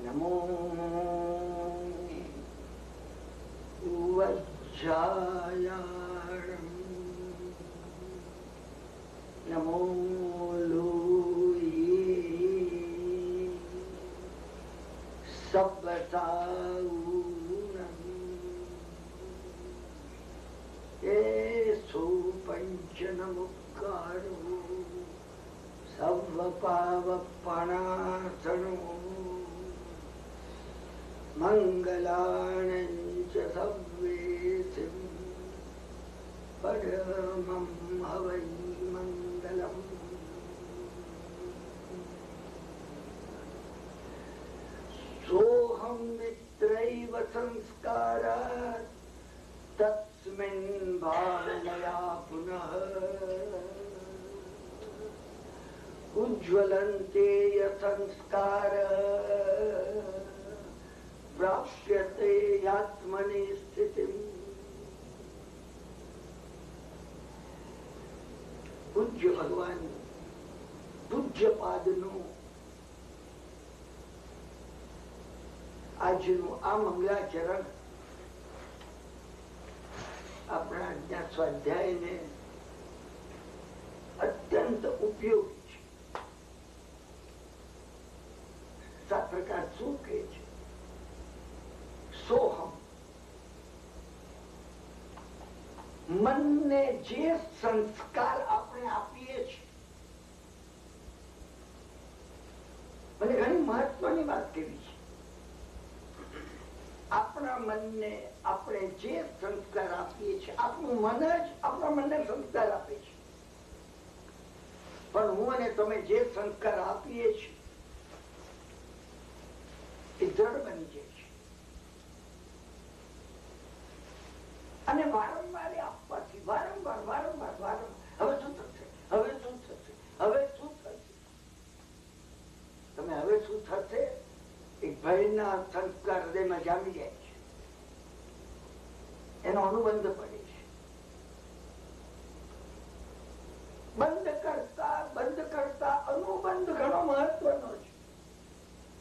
નમો વજ્જાયાણમ નમો લોયે સબ્બતાઉનમ એસો પંચનમુક્કારો સર્વપાવપણાસનો મંગલાણંચ સવ્વેસિમ પરમં હવૈ મંગલમ. સોહમ મિત્રૈવ સંસ્કારાત તસ્મિન ભાવનયા પુનઃ ઉજ્જવલંતે સંસ્કાર પ્રાપ્યતે આત્મની સ્થિતિ. પૂજ્ય ભગવાન પૂજ્યપાદનું આજનું આ મંગલાચરણ આપણા જ્ઞાન સ્વાધ્યાયને અત્યંત ઉપયોગી છે. સાત પ્રકાર શું કહે છે? સોહમ, મનને જે સંસ્કાર આપણે આપીએ છીએ. મને ઘણી મહત્વની વાત કેવી છે. આપણા મનને આપણે જે સંસ્કાર આપીએ છીએ, આપણું મન જ આપણા મનને સંસ્કાર આપે છે. પણ હું અને તમે જે સંસ્કાર આપીએ છીએ એ દ્રઢ બની જાય છે. અને વારંવાર આપવાથી વારંવાર વારંવાર વારંવાર હવે શું થશે, હવે શું થશે, હવે શું થશે. તમે હવે શું થશે એક ભયના સંસ્કાર હૃદયમાં જામી જાય છે. એનો અનુબંધ પડે છે. બંધ કરતા અનુબંધ ઘણો મહત્વનો છે.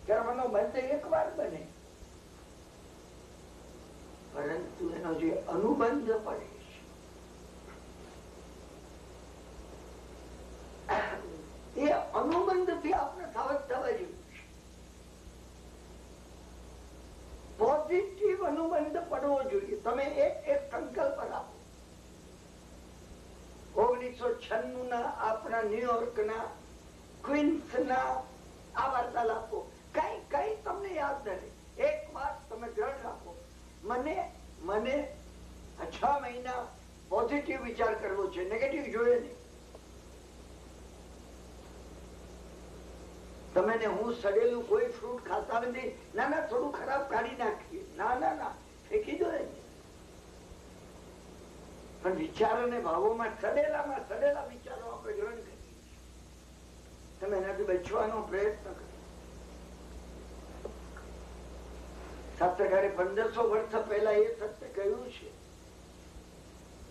કર્મનો બંધ એકવાર બને, પરંતુ એનો જે અનુબંધ પડે છે એ અનુબંધ થી આપણે સાવધ થવા જેવું છે. પોઝિટિવ અનુબંધ પડવો જોઈએ. તમે એક સંકલ્પ રાખો. 1996 ના આપણા ન્યુયોર્કના ક્વીન્સના આ વાર્તાલાપો કઈ તમને યાદ રહે. એક વાત તમે દ્રઢ રાખો, મને 6 મહિના પોઝિટિવ વિચાર કરવો છે, નેગેટિવ જોઈએ નહીં. તમે ને હું સડેલું કોઈ ફ્રૂટ ખાતા નથી. ના થોડું ખરાબ કાઢી નાખીએ. ના ફેંકી દો. પણ વિચારોને ભાવોમાં સડેલા વિચારો આપણે ગ્રહણ કરીએ. તમે એનાથી બચવાનો પ્રયત્ન કરો. શાસ્ત્રકારે 1500 વર્ષ પહેલા એ સત્ય કહ્યું છે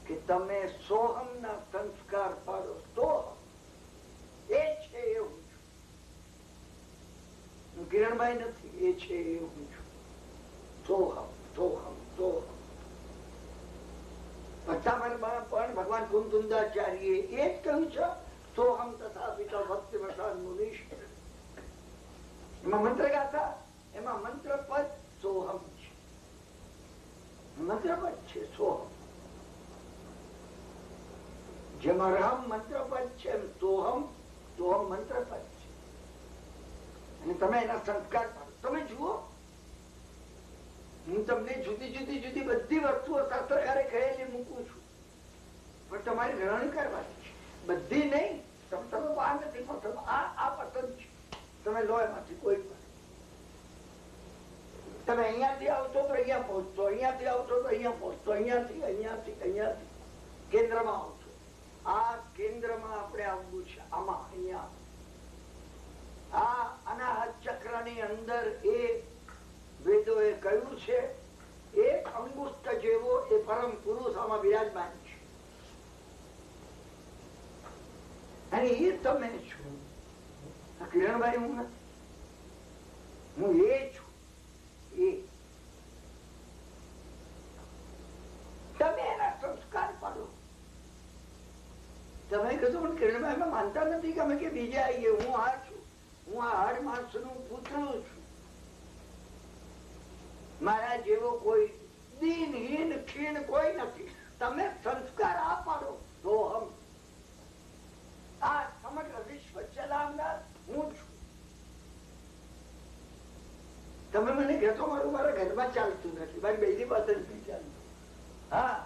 કે તમે સોહમ ના સંસ્કાર પાડો. સોહમ એ છે એ હું છું. હું કિરણભાઈ નથી, એ છે એ હું છું. સોહમ સોહમ સોહમ. પચામણમાં પણ ભગવાન કુંતુંદાચાર્ય એ જ કહ્યું છે સોહમ તથા પિતા ભક્તિ વસાન મુનિષ. એમાં મંત્ર ગાથા, એમાં મંત્ર પદ સોહમ છે. મંત્ર પદ છે સોહમ. જેમાં રામ મંત્ર પદ છે એમ સોહમ મંત્ર પદ છે. અને તમે એના સંસ્કાર પાડો. તમે જુઓ, હું તમને જુદી જુદી બધી વસ્તુઓ શાસ્ત્રકારે કહેલી મૂકું છું, પણ તમારે ગ્રહણ કરવાની છે. બધી નહીં. તમે આ નથી પસંદ, આ પસંદ છે, તમે લો એમાંથી કોઈ પણ. તમે અહીંયાથી આવશો તો અહીંયા પહોંચશો, અહીંયાથી આવશો તો અહીંયા પહોંચશો, અહીંયાથી કેન્દ્રમાં આવશો. આ કેન્દ્રમાં આપણે આવવું છે. આમાં અહીંયા આ અનાહત ચક્ર ની અંદર એ વેદોએ કહ્યું છે એક અંગુષ્ઠ જેવો એ પરમ પુરુષ આમાં બિરાજમાન છે. અને એ તમે છો. કિરણભાઈ હું નથી. હું એ છું. એ તમે એના સંસ્કાર પાડો. તમે કીધું પણ કિરણભાઈ એમાં માનતા નથી કે અમે કે બીજા આવીએ. હું આ છું, હું આ હાડ માણસ નું પૂતળું છું. મારા જેવો કોઈ દીનહીન ખીણ કોઈ નથી. તમે સંસ્કાર આ પાડો તો હમ આ સમગ્ર વિશ્વ ચલાવનાર હું છું. તમે મને કહેતો મારું મારા ઘરમાં ચાલતું નથી, મારી બૈરી પાસે નથી ચાલતું. હા,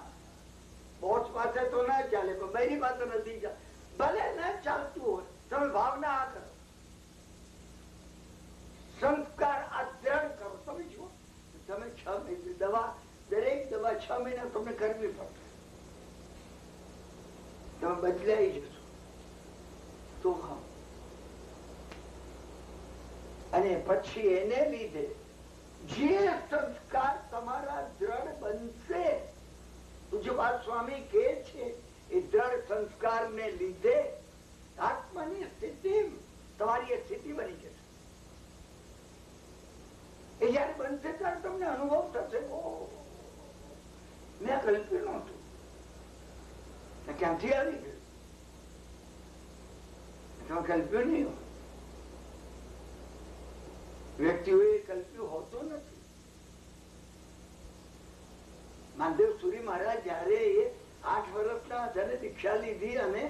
બોસ પાસે તો ના ચાલે, પણ બૈરી પાસે નથી ચાલતું. ભલે ના ચાલતું હોય, તમે ભાવના આ કરો, સંસ્કાર આ દ્રઢ કરો. તમે જુઓ, તમે 6 મહિને દવા, દરેક દવા 6 મહિના તમને કરવી પડશે. તમે બદલાઈ જશો તો હા. અને પછી એને લીધે જે સંસ્કાર તમારા દ્રઢ બનશે, પૂજ્યપાદ સ્વામી કહે છે, એ દ્રઢ સંસ્કાર ને લીધે આત્માની સ્થિતિ, તમારી સ્થિતિ બની જશે. એ જયારે બનશે ત્યારે તમને અનુભવ થશે, મેં કલ્પ્યું નહોતું, ક્યાંથી આવી ગયું, તમે કલ્પ્યું નહીં હોય. વ્યક્તિઓએ કલ્પ્યું હોતું નથી. માનદેવ સુરી મહારાજ જયારે 8 વર્ષના જયારે દીક્ષા લીધી અને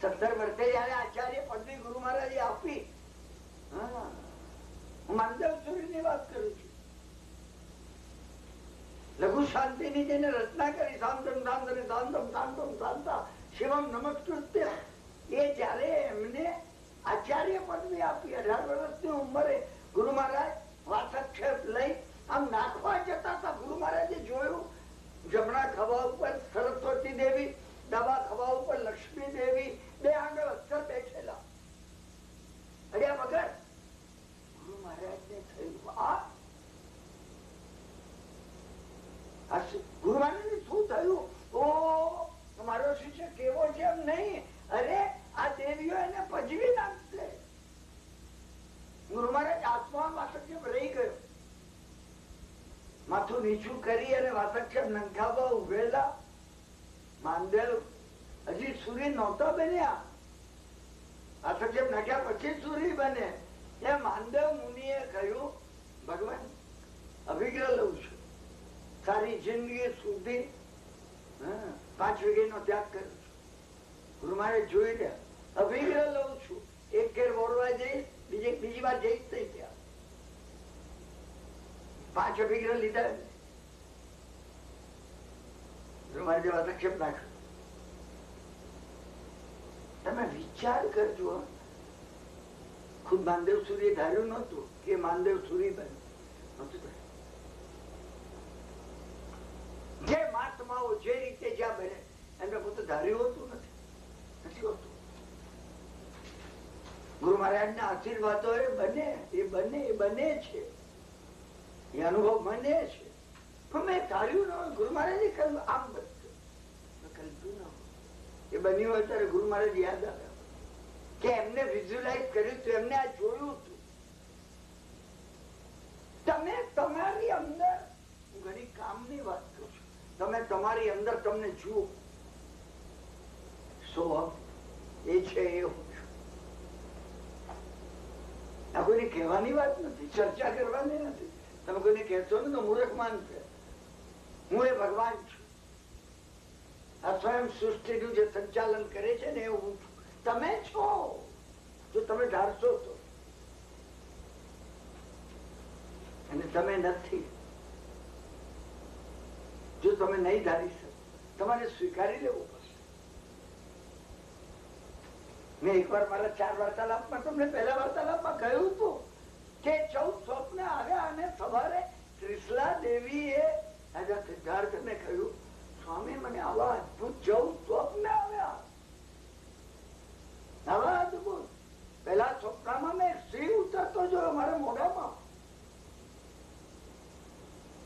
17 વર્ષે જયારે આચાર્ય પદવી ગુરુ મહારાજે આપી, હું માનદેવ સુરી ની વાત કરું છું. લઘુ શાંતિ ની જેને રચના કરી, શાંતમ શાંતમ શાંતમ શાંતમ શાંતા શિવમ નમસ્કૃત્ય, એ જયારે એમને આચાર્ય પદવી આપી 18 વર્ષની ઉંમરે, ગુરુ મહારાજ વાસક્ષેપ લઈ આમ નાખવા જતા હતા. ગુરુ મહારાજે જોયું, જમણા ખભા ઉપર સરસ્વતી દેવી, ડાબા ખભા ઉપર લક્ષ્મી દેવી, 2 આંગળ અક્ષર બેઠેલા. અડ્યા વગર ગુરુ મહારાજ ને થયું, ગુરુ મહારાજ શું થયું? ઓ મારો શિષ્ય કેવો છે એમ નહીં, અરે આ દેવીઓ એને પજવી નાખશે. ગુરુ મહારાજ આત્મા વાસક્ષેપ રહી ગયો. માથું નીચું કરી અને વાસક્ષેપ નંખાવા ઉભેલા. માંદેલ હજી સૂરી નહોતા બન્યા, વાસક્ષેપ નાખ્યા પછી સૂરી બને. એ માંદેવ મુનિએ કહ્યું, ભગવાન અભિગ્રહ લઉં છું, સારી જિંદગી સુધી 5 વીઘાનો ત્યાગ કર્યો છું. ગુરુ મહારાજ જોઈ રહ્યા, અભિગ્રહ લઉં છું, એક ઘેર બોરવા જઈશ, બીજી વાર જઈશ નહીં ત્યાં. 5 અભિગ્રહ લીધા. ગુરુ મહારાજે વાસક્ષેપ નાખ્યો. તમે વિચાર કરજો, ખુદ માનદેવ સૂર્ય ધાર્યું નતું કે માનદેવ સૂરી બને નતું. જે મહાત્માઓ જે રીતે જ્યાં બને એમને પોતે ધાર્યું હોતું નથી હોતું. ગુરુ મહારાજ ના આશીર્વાદો એ બને છે, એ અનુભવ બને છે. પણ મેં ધાર્યું ન હોય. ગુરુ મહારાજે કહ્યું આમ બનશે, કલ્પ્યું ન હોય. એ બન્યું હોય ત્યારે ગુરુ મહારાજ યાદ આવ્યા કે એમને વિઝ્યુલાઇઝ કર્યું હતું, એમને આ જોયું હતું. તમે તમારી અંદર, હું ઘણી કામની વાત કરું છું, તમે તમારી અંદર તમને જુઓ, સોહમ એ છે, એ હું છું. આ કોઈને કહેવાની વાત નથી, ચર્ચા કરવાની નથી. તમે કોઈને કહેશો ને તો મૂર્ખ માનશે. હું એ ભગવાન છું. આ સ્વયં સૃષ્ટિનું જે સંચાલન કરે છે ને એ હું છું. તમે છો, જો તમે ધારશો તો. અને તમે નથી. જો તમે નહીં ધારી શકો, તમારે સ્વીકારી લેવું પડશે. મેં એકવાર મારા 4 વાર્તાલાપમાં તમને પહેલા વાર્તાલાપમાં કહ્યું હતું કે 14 સ્વપ્ન આવ્યા અને સવારે ત્રિશલા દેવીએ સિદ્ધાર્થને કહ્યું, સ્વામી મને આવા અદભુત 14 સ્વપ્ન આવ્યા, આવા અદભુત. પહેલા સ્વપ્નમાં મેં સિંહ ઉતરતો જોયો મારા મોઢામાં.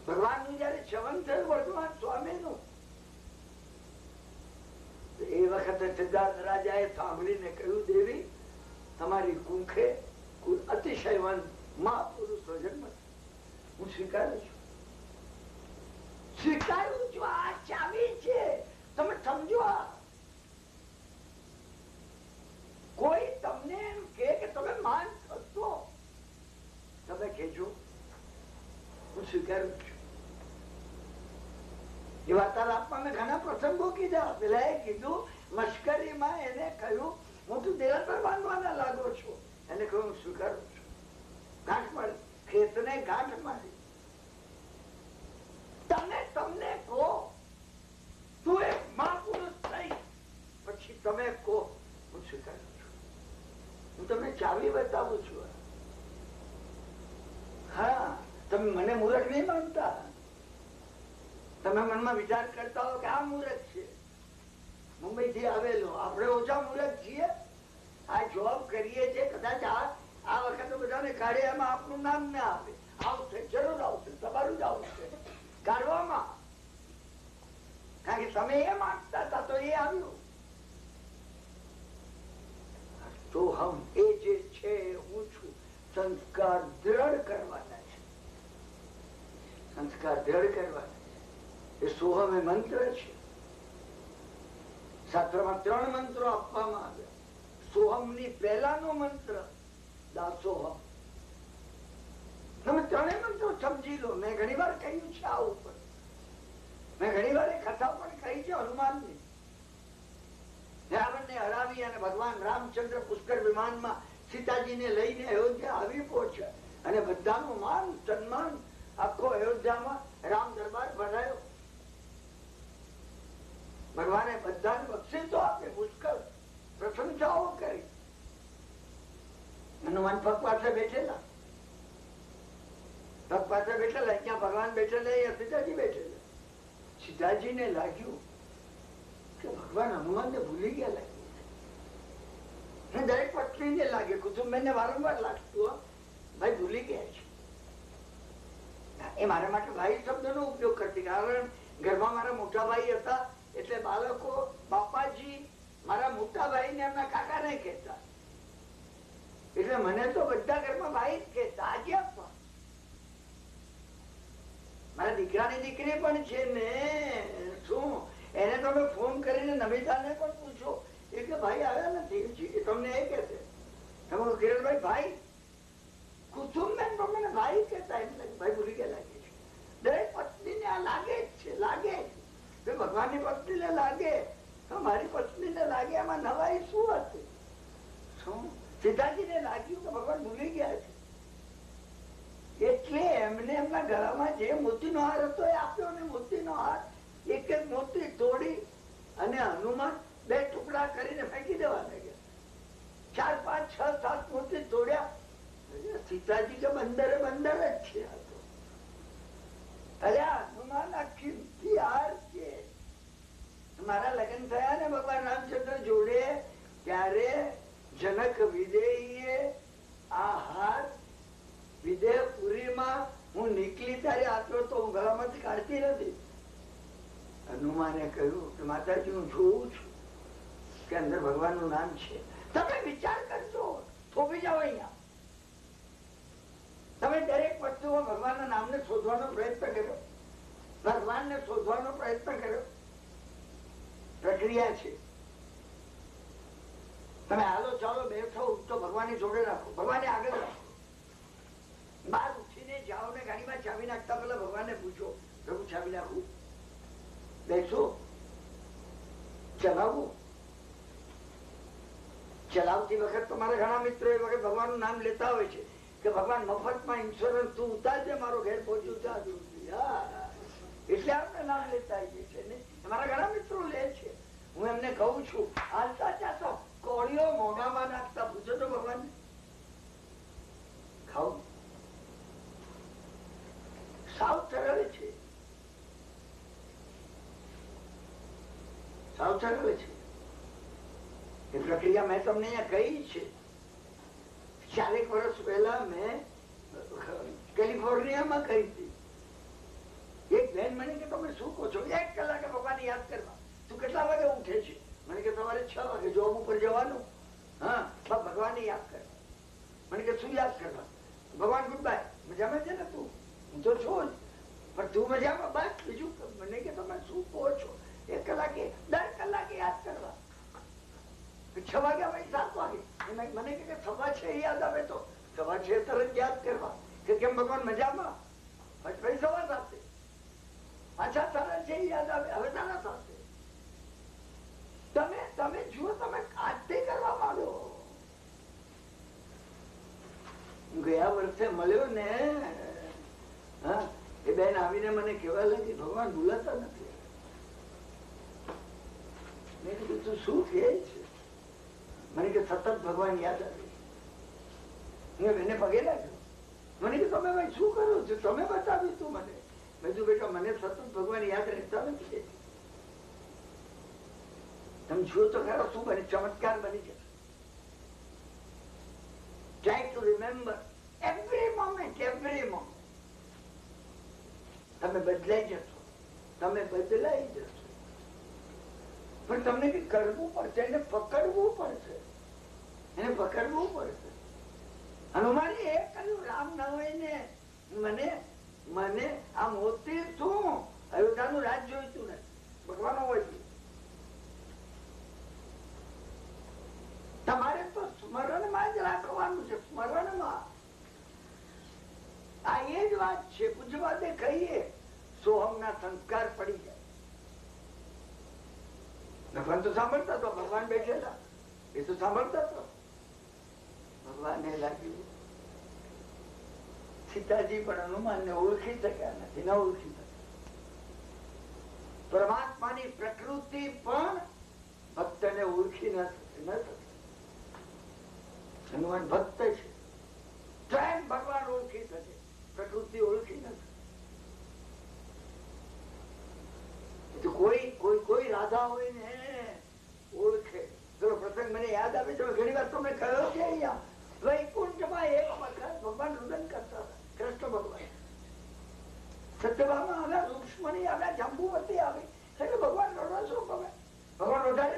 ભગવાનનું જયારે શ્રવણ થયું વર્તમાન સ્વામીનું, એ વખતે સિદ્ધાર્થ રાજાએ સાંભળીને કહ્યું, દેવી તમારી કુંખે અતિશયવંત મહાપુરુષો જન્મ હું સ્વીકારું છું, સ્વીકારું છું. આ ચાવી છે, તમે સમજો. કોઈ તમને એમ કે તમે માન કરશો, તમે કહેજો હું સ્વીકારું છું. એ વાર્તાલાપમાં મેં ઘણા પ્રસંગો કીધા. પેલા એ કીધું મશ્કરીમાં એને કહ્યું હું તું દેરાસર બાંધવાના લાગો છું. એને કહ્યું હું સ્વીકારું છું. ગાંઠ મારી, ખેતને ગાંઠ મારી. તમે તમને કહો તું એક મહાપુરુષ થઈ, પછી તમે કહો હું સ્વીકારું છું. હું તમને ચાવી બતાવું છું. હા, તમે મને મૂર્ખ નહીં માનતા. તમે મનમાં વિચાર કરતા હો કે આ મૂર્ખ છે, મુંબઈ થી આવેલો. આપણે ઓછા મૂર્ખ છીએ. આ જોબ કરીએ છીએ, કદાચ આ વખતે બધાને કાઢે એમાં આપણું નામ ના આવે. આવશે, જરૂર આવશે, તમારું જ આવશે કાઢવામાં. કારણ કે તમે એ માંગતા હતા તો એ આવ્યું. તો હમ એ જે છે હું છું, સંસ્કાર દ્રઢ કરવાના છે. સંસ્કાર દ્રઢ કરવાના એ સોહમ એ મંત્ર છે. શાસ્ત્રમાં 3 મંત્રો આપવામાં આવ્યા. સોહમ ની પહેલાનો મંત્ર દાસોહમ. તમે 3 મંત્રો સમજી લો. મેં ઘણી વાર કહ્યું છે આ ઉપર. મેં ઘણી વાર કથા પણ કહી છે હનુમાનની. રાવણને હરાવી અને ભગવાન રામચંદ્ર પુષ્કર વિમાનમાં સીતાજીને લઈને અયોધ્યા આવી પહોંચ્યા અને બધાનું માન સન્માન આખો અયોધ્યામાં રામ દરબાર ભરાયો. ભગવાને બધાને બક્ષિસો આપે, પુષ્કળ પ્રશંસાઓ કરી. હનુમાન પગ પાસે બેઠેલા, પગ પાસે બેઠેલા. ત્યાં ભગવાન બેઠેલા, સીતાજી બેઠેલા. સીતાજીને લાગ્યું કે ભગવાન હનુમાનને ભૂલી ગયા લાગે. દરેક પત્નીને લાગે, કુટુંબને વારંવાર લાગતું ભાઈ ભૂલી ગયા છે. એ મારા માટે ભાઈ શબ્દનો ઉપયોગ કરતી, કારણ ઘરમાં મારા મોટા ભાઈ હતા એટલે બાળકો બાપાજી મારા મોટા ભાઈ ને એમના કાકા ને કહેતા. એટલે મને તો બધા ઘરમાં ભાઈ જ કહેતા. આજે પણ મારા દીકરાની દીકરી પણ છે ને, શું એને તમે ફોન કરીને નમિતાને પણ પૂછો એ કે ભાઈ આવ્યા નથી, એ તમને એ કહેશે. તમે કિરણભાઈ ભાઈ, કુસુમબેન તમને ભાઈ કહેતા. એટલે ભાઈ ભૂલી ગયા લાગે છે. દરેક પત્નીને આ લાગે જ છે, લાગે જ. ભગવાનની પત્નીને લાગે તો મારી પત્નીને લાગે, એમાં નવાઈ શું હતી? શું સીતાજીને લાગ્યું કે ભગવાન ભૂલી ગયા છે. એટલે એમને એમના ગળામાં જે મોતીનો હાર હતો એ આપ્યો. અને મોતીનો હાર એક એક મોતી તોડી અને હનુમાન 2 ટુકડા કરીને ફેંકી દેવા લાગ્યા. 4, 5, 6, 7 મોતી તોડ્યા. સીતાજી કે બંદરે બંદર જ છે. હનુમાન આ કિંમતી હાર છે. મારા લગ્ન થયા ને ભગવાન રામચંદ્ર જોડે, ત્યારે જનક વિદેહીએ આ હાર વિદેહપુરીમાં હું નીકળી ત્યારે આપ્યો તો હું ગળામાંથી કાઢતી નથી. હનુમાને કહ્યું કે માતાજી હું જોઉં છું કે અંદર ભગવાન નું નામ છે. તમે વિચાર કરજો, થોભી જાઓ અહીંયા. તમે દરેક વસ્તુમાં ભગવાનના નામને શોધવાનો પ્રયત્ન કર્યો, ભગવાનને શોધવાનો પ્રયત્ન કર્યો. પ્રક્રિયા છે. તમે હાલો ચાલો બેઠો તો ભગવાનની જોડે રાખો, ભગવાનને આગળ રાખો. બહાર ઉઠીને જાઓ ને ગાડીમાં ચાવી નાખતા પેલા ભગવાનને પૂછો, પ્રભુ ચાવી નાખું? બેસો, ચલાવવું. ચલાવતી વખત તમારા ઘણા મિત્રો એ વખત ભગવાનનું નામ લેતા હોય છે કે ભગવાન મફતમાં ઇન્સ્યોરન્સ તું ઉતારજે, મારો ઘેર પહોંચ્યું ત્યાં. એટલે આપણે નામ લેતા આવીએ છીએ ને. મારા ઘણા મિત્રો લે છે. હું એમને કહું છું હાલતા ચાલતા કોળીઓ મોઢામાં નાખતા પૂછો તો ભગવાન ખાવ. સાવ સરળ છે, સાવ સરળ છે. એ પ્રક્રિયા મેં તમને અહીંયા કહી છે. 4 વર્ષ પહેલા મેં કેલિફોર્નિયામાં કરી હતી. એક બેન મને કે તમે શું કહો છો? 1 કલાકે ભગવાન યાદ કરવા. તું કેટલા વાગે ઉઠે છે? મને કે સવારે 6 વાગે જોબ ઉપર જવાનું. હા, ભગવાન યાદ કરવા. મને કે શું યાદ કરવા? ભગવાન ગુડ બાય, મજામાં છે ને તું? હું તો છું જ, પણ તું મજામાં? બસ બીજું મને કે તમે શું કહો છો? 1 કલાકે 10 કલાકે યાદ કરવા, 6 વાગ્યા પછી 7 વાગે મને કે 6:15 યાદ આવે તો 6:15 તરત યાદ કરવા કે કેમ ભગવાન મજામાં? પછી 7:15 પાછા 6:30 યાદ આવે, હવે 7:30. તમે જુઓ, તમે આજથી કરવા માંડો. ગયા વર્ષે મળ્યો ને, હા, એ બેન આવીને મને કહેવા લાગી ભગવાન ભૂલાતા નથી. મેં કીધું તું શું કહે છે? મને કે સતત ભગવાન યાદ આવે. હું એને પગે લાગ્યો. મને કે તમે ભાઈ શું કરો છો? તમે બતાવ્યું તું મને. મેં કીધું બેટા મને સતત ભગવાન યાદ રહેતા નથી. તમે જુઓ તો ખરો શું બને, ચમત્કાર બની જશે. Try to remember every moment, every moment. તમે બદલાઈ જશો, તમે બદલાઈ જશો. પણ તમને કઈ કરવું પડશે, એને પકડવું પડશે, એને પકડવું પડશે. હનુમાન એ કર્યું, રામ ન હોય ને મને આ મોતી શું અયોધ્યાનું રાજ જોઈતું ને ભગવાન હોય છે. તમારે તો સ્મરણમાં જ રાખવાનું છે, સ્મરણમાં. આ એ જ વાત છે. પૂજવાદે કહીએ સોહમના સંસ્કાર પડી જાય. ભગવાન તો સાંભળતા હતો, ભગવાન બેઠેલા એ તો સાંભળતા હતો. ભગવાનને લાગ્યું સીતાજી પણ હનુમાનને ઓળખી શક્યા નથી, ન ઓળખી શક્યા. પરમાત્માની પ્રકૃતિ પણ ભક્તને ઓળખી ન શકે. હનુમાન ભક્ત છે, સ્વયં ભગવાન ઓળખી શકે, પ્રકૃતિ ઓળખી નથી. કોઈ રાધા હોય ને ઓળખે. ચલો પ્રસંગ મને યાદ આવે છે, ઘણી વાર તમે કહ્યો છે અહીંયા વૈકુંઠમાં એક વખત ભગવાન રુદન કરતા હતા. કૃષ્ણ ભગવાન સત્યભામાં આવ્યા, રૂક્ષ્મણી આવ્યા, જાંબુવતી આવી એટલે ભગવાન રડો છો? ભગવાન વધારે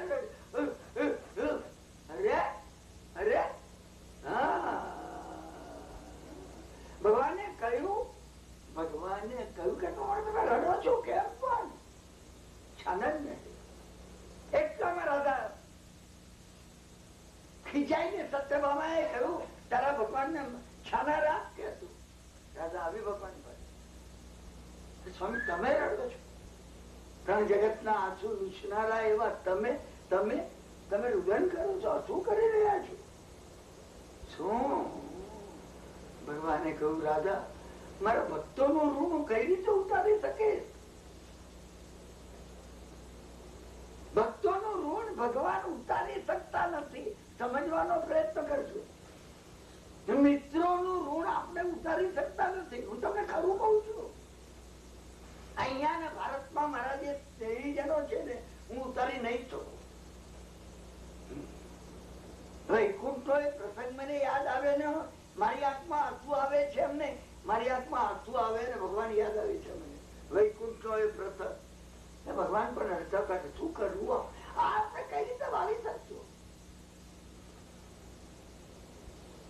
અરે ભગવાને કહ્યું કે તમે રડો છો કેમ? પણ છાનંદ નથી. એટલામાં રાધા ખીચાઈને સત્યભામાએ કહ્યું તારા ભગવાનને છાના રાખ કે તું. રાધા આવી ભગવાન પર, સ્વામી તમે રડો છો? ત્રણ જગતના આંસુ લૂછનારા એવા તમે રુદન કરો છો? શું કરી રહ્યા છો? શું? ભગવાને કહ્યું રાધા મારા ભક્તોનું ઋણ કઈ રીતે ઉતારી શકે? ભક્તોનું ઋણ ભગવાન ઉતારી શકતા નથી. સમજવાનો પ્રયત્ન કરજો. મિત્રોનું ઋણ આપણે ઉતારી શકતા નથી. હું તમને ખરું કઉ છું, અહીંયા ને ભારતમાં મારા જે સ્નેહીજનો છે ને હું ઉતારી નહીં શકું. વૈકુંઠ એ પ્રસંગ મને યાદ આવે ને મારી આંખમાં આંસુ આવે છે. એમને મારી આંખમાં આંસુ આવે ને ભગવાન યાદ આવે છે મને. વૈકુંઠ એ પ્રસંગ ભગવાન પણ અડધા કાઢે. શું કરવું? આપણે કઈ રીતે વાળી શકશું?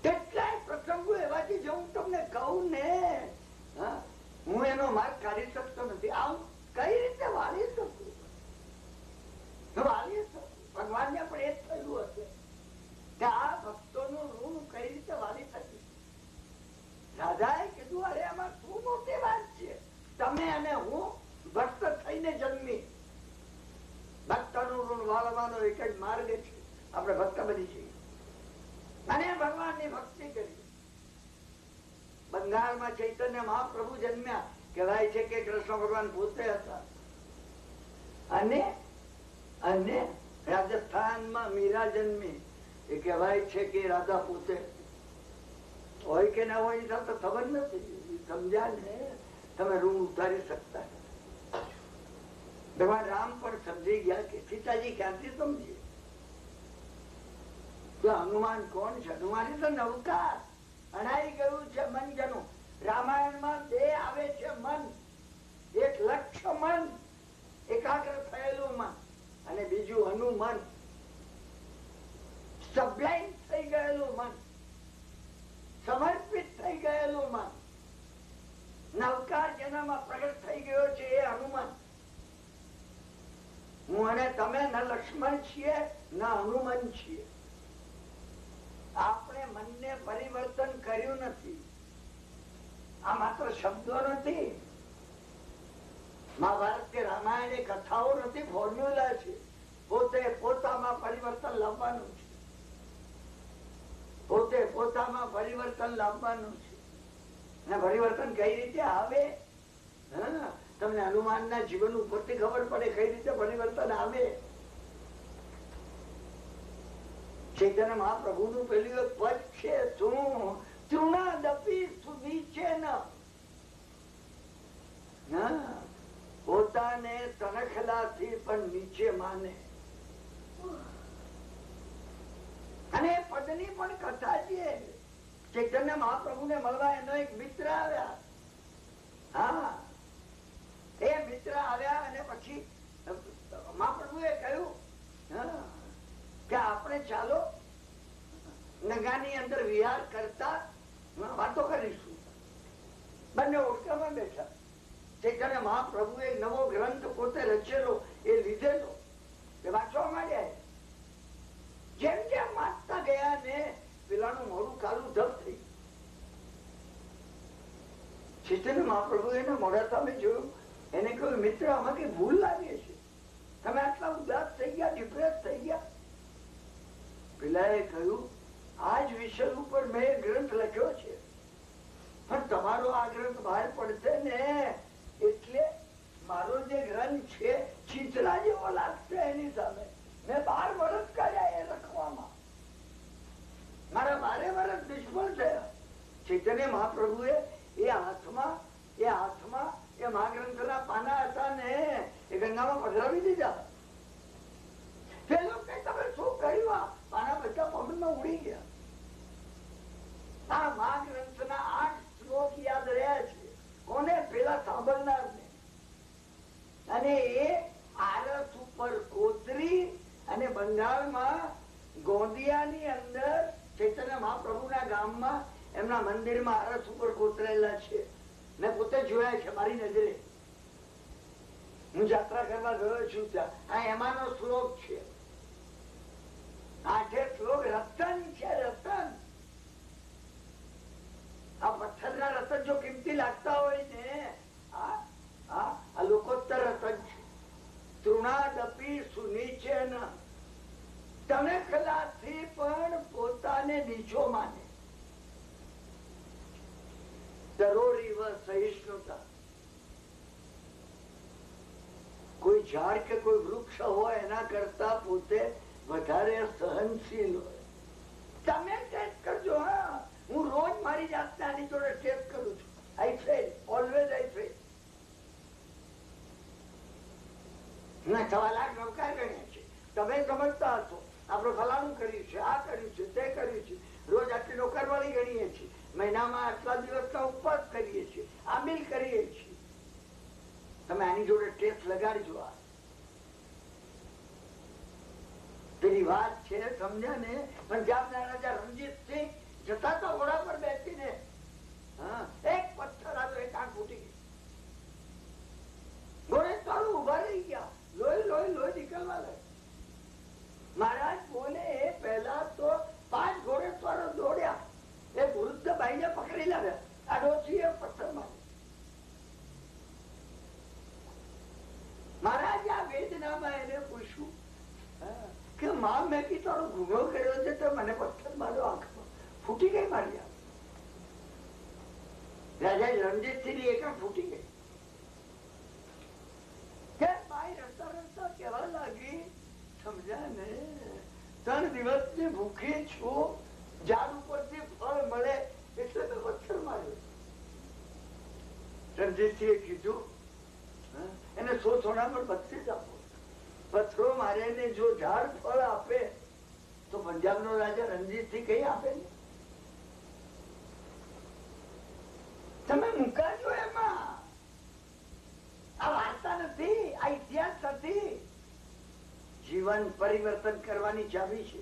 કેટલાય પ્રસંગો એવા છે જે હું તમને કહું ને હું એનો માર્ગ કાઢી શકતો નથી. આમ કઈ રીતે વાળી શકું? વાળી શકું. ભગવાનને પણ એ જ થયું હશે કે આ ભક્તોનું ઋણ કઈ રીતે વાળી શકીશ? રાધાએ કીધું અરે આમાં શું મોટી વાત છે? તમે અને હું ભક્ત થઈને જન્મી. ભક્તનું ઋણ વાળવાનો એક જ માર્ગ છે, આપણે ભક્ત બની છીએ અને ભગવાનની ભક્તિ કરી. બંગાળમાં ચૈતન્ય મહાપ્રભુ જન્મ્યા. કહેવાય છે કે કૃષ્ણ ભગવાન પોતે હતા. અને રાજસ્થાનમાં મીરા જન્મી. એ કહેવાય છે કે રાધા પોતે. હોય કે ના હોય તો ખબર નથી. સમજ્યા ને? તમે ઋણ ઉતારી શકતા. ભગવાન રામ પણ સમજી ગયા કે સીતાજી ક્યાંથી સમજીએ? હનુમાન કોણ છે? હનુમાન તો નવકાર અણાઈ ગયું છે મન જનું. રામાયણમાં 2 આવે છે મન. એક લક્ષ્ય મન, એકાગ્ર થયેલું મન, અને બીજું હનુમાન, સબ્લાઇમ થઈ ગયેલું મન, સમર્પિત થઈ ગયેલું ચૈતન્યમાં પ્રગટ થઈ ગયો છે એ હનુમાન. હું અને તમે ન લક્ષ્મણ છીએ ન હનુમાન છીએ. આપણે મનને પરિવર્તન કર્યું નથી. આ માત્ર શબ્દો નથી, મહાભારત કે રામાયણ એ કથાઓ નથી, ફોર્મ્યુલા છે. પોતે પોતામાં પરિવર્તન લાવવાનું છે. પોતે પોતામાં પરિવર્તન લાવવાનું છે. અને પરિવર્તન કઈ રીતે આવે? તમને હનુમાનના જીવન ઉપરથી ખબર પડે કઈ રીતે પરિવર્તન આવે. ચૈતન્ય મહાપ્રભુનું પેલું એક પદ છે, તું તૃણાદપી સુનીચે ન. પોતાને તણખલાથી પણ નીચે માને. અને પદની પણ કથા છે. ચૈતન્ય મહાપ્રભુ ને મળવા એનો એક મિત્ર આવ્યા. હા, એ મિત્ર આવ્યા અને પછી મહાપ્રભુએ કહ્યું કે આપણે ચાલો નગાની અંદર વિહાર કરતા વાતો કરીશું. બંને ઓળખામાં બેઠા. ચૈતન્ય મહાપ્રભુ એ નવો ગ્રંથ પોતે રચેલો એ લીધેલો એ વાંચવા માંડ્યા. જેમ જેમ વાંચતા ગયા ને પેલાનું મોડું કાલું ધબ થઈ. ચૈતન્ય મહાપ્રભુ એને મોડા સામે જોયું. એને કહ્યું, મિત્ર આમાં કઈ ભૂલ લાગે છે, તમે આટલા ઉદાસ થઈ ગયા, ડિપ્રેસ થઈ ગયા. પેલા એ કહ્યું, આ જ વિષય ઉપર મેં ગ્રંથ લખ્યો છે, પણ તમારો આ ગ્રંથ બહાર પડશે ને એટલે મારો જે ગ્રંથ છે ચિત્રા જેવો લાગશે એની સામે. મેં 12 વર્ષ કર્યા એ લખવામાં, મારા 12 વર્ષ નિષ્ફળ થયા. ચૈતન્ય મહાપ્રભુએ એ હાથમાં એ મહાગ્રંથના પાના હતા ને એ ગંગામાં પધરાવી દીધા. પેલો કે તમે શું કર્યું? પાના બધા પવનમાં ઉડી ગયા. આ મહાગ્રંથના 8 શ્લોક યાદ રહ્યા છે. કોને? પેલા સાંભળનાર ને. અને એ આરસ ઉપર કોતરી અને બંગાળમાં ગોંદિયાની અંદર ચૈતન્ય મહાપ્રભુના ગામમાં એમના મંદિરમાં આરસ ઉપર કોતરેલા છે. મેં પોતે જોયા છે મારી નજરે. હું યાત્રા કરવા ગયો છું ત્યાં. આ એમાંનો શ્લોક છે. 8 શ્લોક રતન છે. રતન, આ પથ્થરના રતન જો કિંમતી લાગતા હોય ને, આ લોકોત્તર રતન છે. તૃણાદપી સુનીચે ન. તણખલાથી પણ પોતાને નીચો માને. તરોરીવ સહિષ્ણુતા. કોઈ ઝાડ કે કોઈ વૃક્ષ હોય એના કરતા પોતે વધારે સહનશીલ હોય. તમે ટેસ્ટ કરજો. હા, હું રોજ મારી જાતને આની જોડે ટેસ્ટ કરું છું. આઈ ફેલ, ઓલવેઝ આઈ ફેલ. ના 1.25 લાખ નૌકા ગણ્યા છે. તમે સમજતા હશો આપણે ફલાણું કર્યું છે, આ કર્યું છે, તે કર્યું છે. રોજ આટલી નોકરવાળી ગણીએ છીએ, મહિનામાં આટલા દિવસના ઉપવાસ કરીએ છીએ, આમિલ કરીએ છીએ. તમે આની જોડે ટેસ્ટ લગાડજો. પેલી વાત છે, સમજ્યા ને? પંજાબના રાજા રણજીતસિંહ જતા તો ઘોડા પર બેસીને એક પથ્થર આવ્યો, એક આંખ ફૂટી ગઈ. ઘોડે ચાલુ ઉભા રહી ગયા. લોહી લોહી લોહી નીકળવા લાગ્યું. મહારાજ બોલે પહેલા તો 5 ઘોડેસવારો દોડ્યા, એ વૃદ્ધ ભાઈને પકડી લાવ્યા. આ ડોશીએ પથ્થર માર્યો. મહારાજ આ વેદનામાં એને પૂછ્યું કે માં, મેં કી તારો ગુનો કર્યો છે તો મને પથ્થર માર્યો, આંખમાં ફૂટી ગઈ મારી આંખ. રાજા રણજીતસિંહ ની એક આંખ ફૂટી ગઈ. કે ભાઈ રડતા રડતા કહેવા લાગી, સમજ્યા ને? 3 દિવસની ભૂખી છું, ઝાડ ઉપરથી ફળ મળે એટલે તો પથ્થર માર્યો. રણજીતસિંહે કીધું, એને 100 સોના પર બક્ષીસ આપો. પથ્થરો મારે ને જો ઝાડ ફળ આપે તો પંજાબનો રાજા રણજીતસિંહ કઈ આપે ને? તમે મુકાજો એમાં. આ વાર્તા નથી, આ ઇતિહાસ નથી. જીવન પરિવર્તન કરવાની ચાવી છે.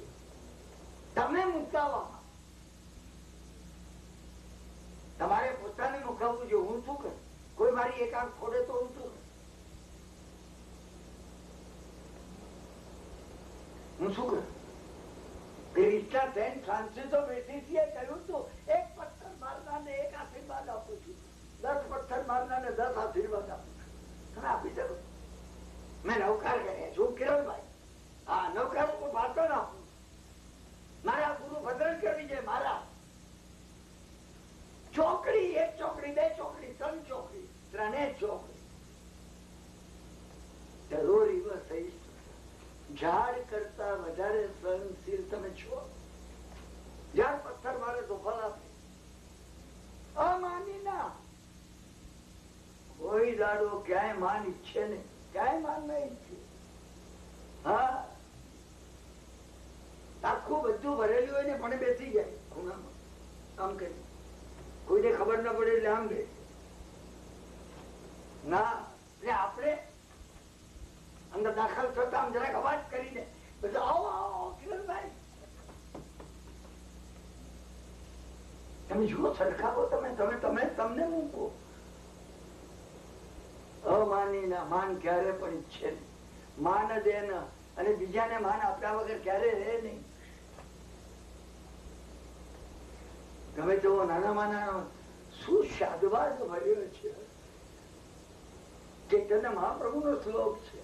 તમે મુકાવવામાં, તમારે પોતાને મુકાવવું જોઈએ. હું શું કરું? કોઈ મારી મારી એક આંખ ફોડે તો હું શું કરું? ક્રિસ્ટા સેન્ટ ફ્રાન્સિસો બેસીસીએ કહ્યું હતું, એક પથ્થર મારનારને એક આશીર્વાદ આપું છું, 10 પથ્થર મારનારને 10 આશીર્વાદ આપું છું. તમે આપી શકો? મેં નૌકાર કર્યા છું, કિરણભાઈ. હા, નૌકાર હું ભાષણ આપું. મારા ગુરુ ભદ્રેશ્વર વિજય મારા ચોકડી, 1 ચોકડી, 2 ચોકડી, 3 ચોકડી, 3 ચોકડી. ઝાડ કરતા વધારે સહનશીલ તમે છો. ઝાડ પથ્થર મારે તો ફળ આપે. અમાની ના કોઈ દાડો ક્યાંય માન ઈચ્છે નહીં, ક્યાંય માન નહીં ઈચ્છે. હા, આખું બધું ભરેલું હોય ને પણ બેસી જાય ખૂણામાં આમ કરી, કોઈને ખબર ના પડે એટલે આમ બેસે ના. એટલે આપણે અંદર દાખલ થતા આમ જરાક અવાજ કરીને બધું આવો આવો કિરણભાઈ તમે જુઓ, સરખાવો, તમે તમે તમે તમને મૂકો. અમાની ના માન ક્યારે પણ ઈચ્છે નહીં, માન જ એના, અને બીજાને માન આપ્યા વગર ક્યારે રહે નહીં. તમે જુઓ, નાના માના શું શાદવાદ મળ્યો છે. ચૈતન્ય મહાપ્રભુ નો શ્લોક છે,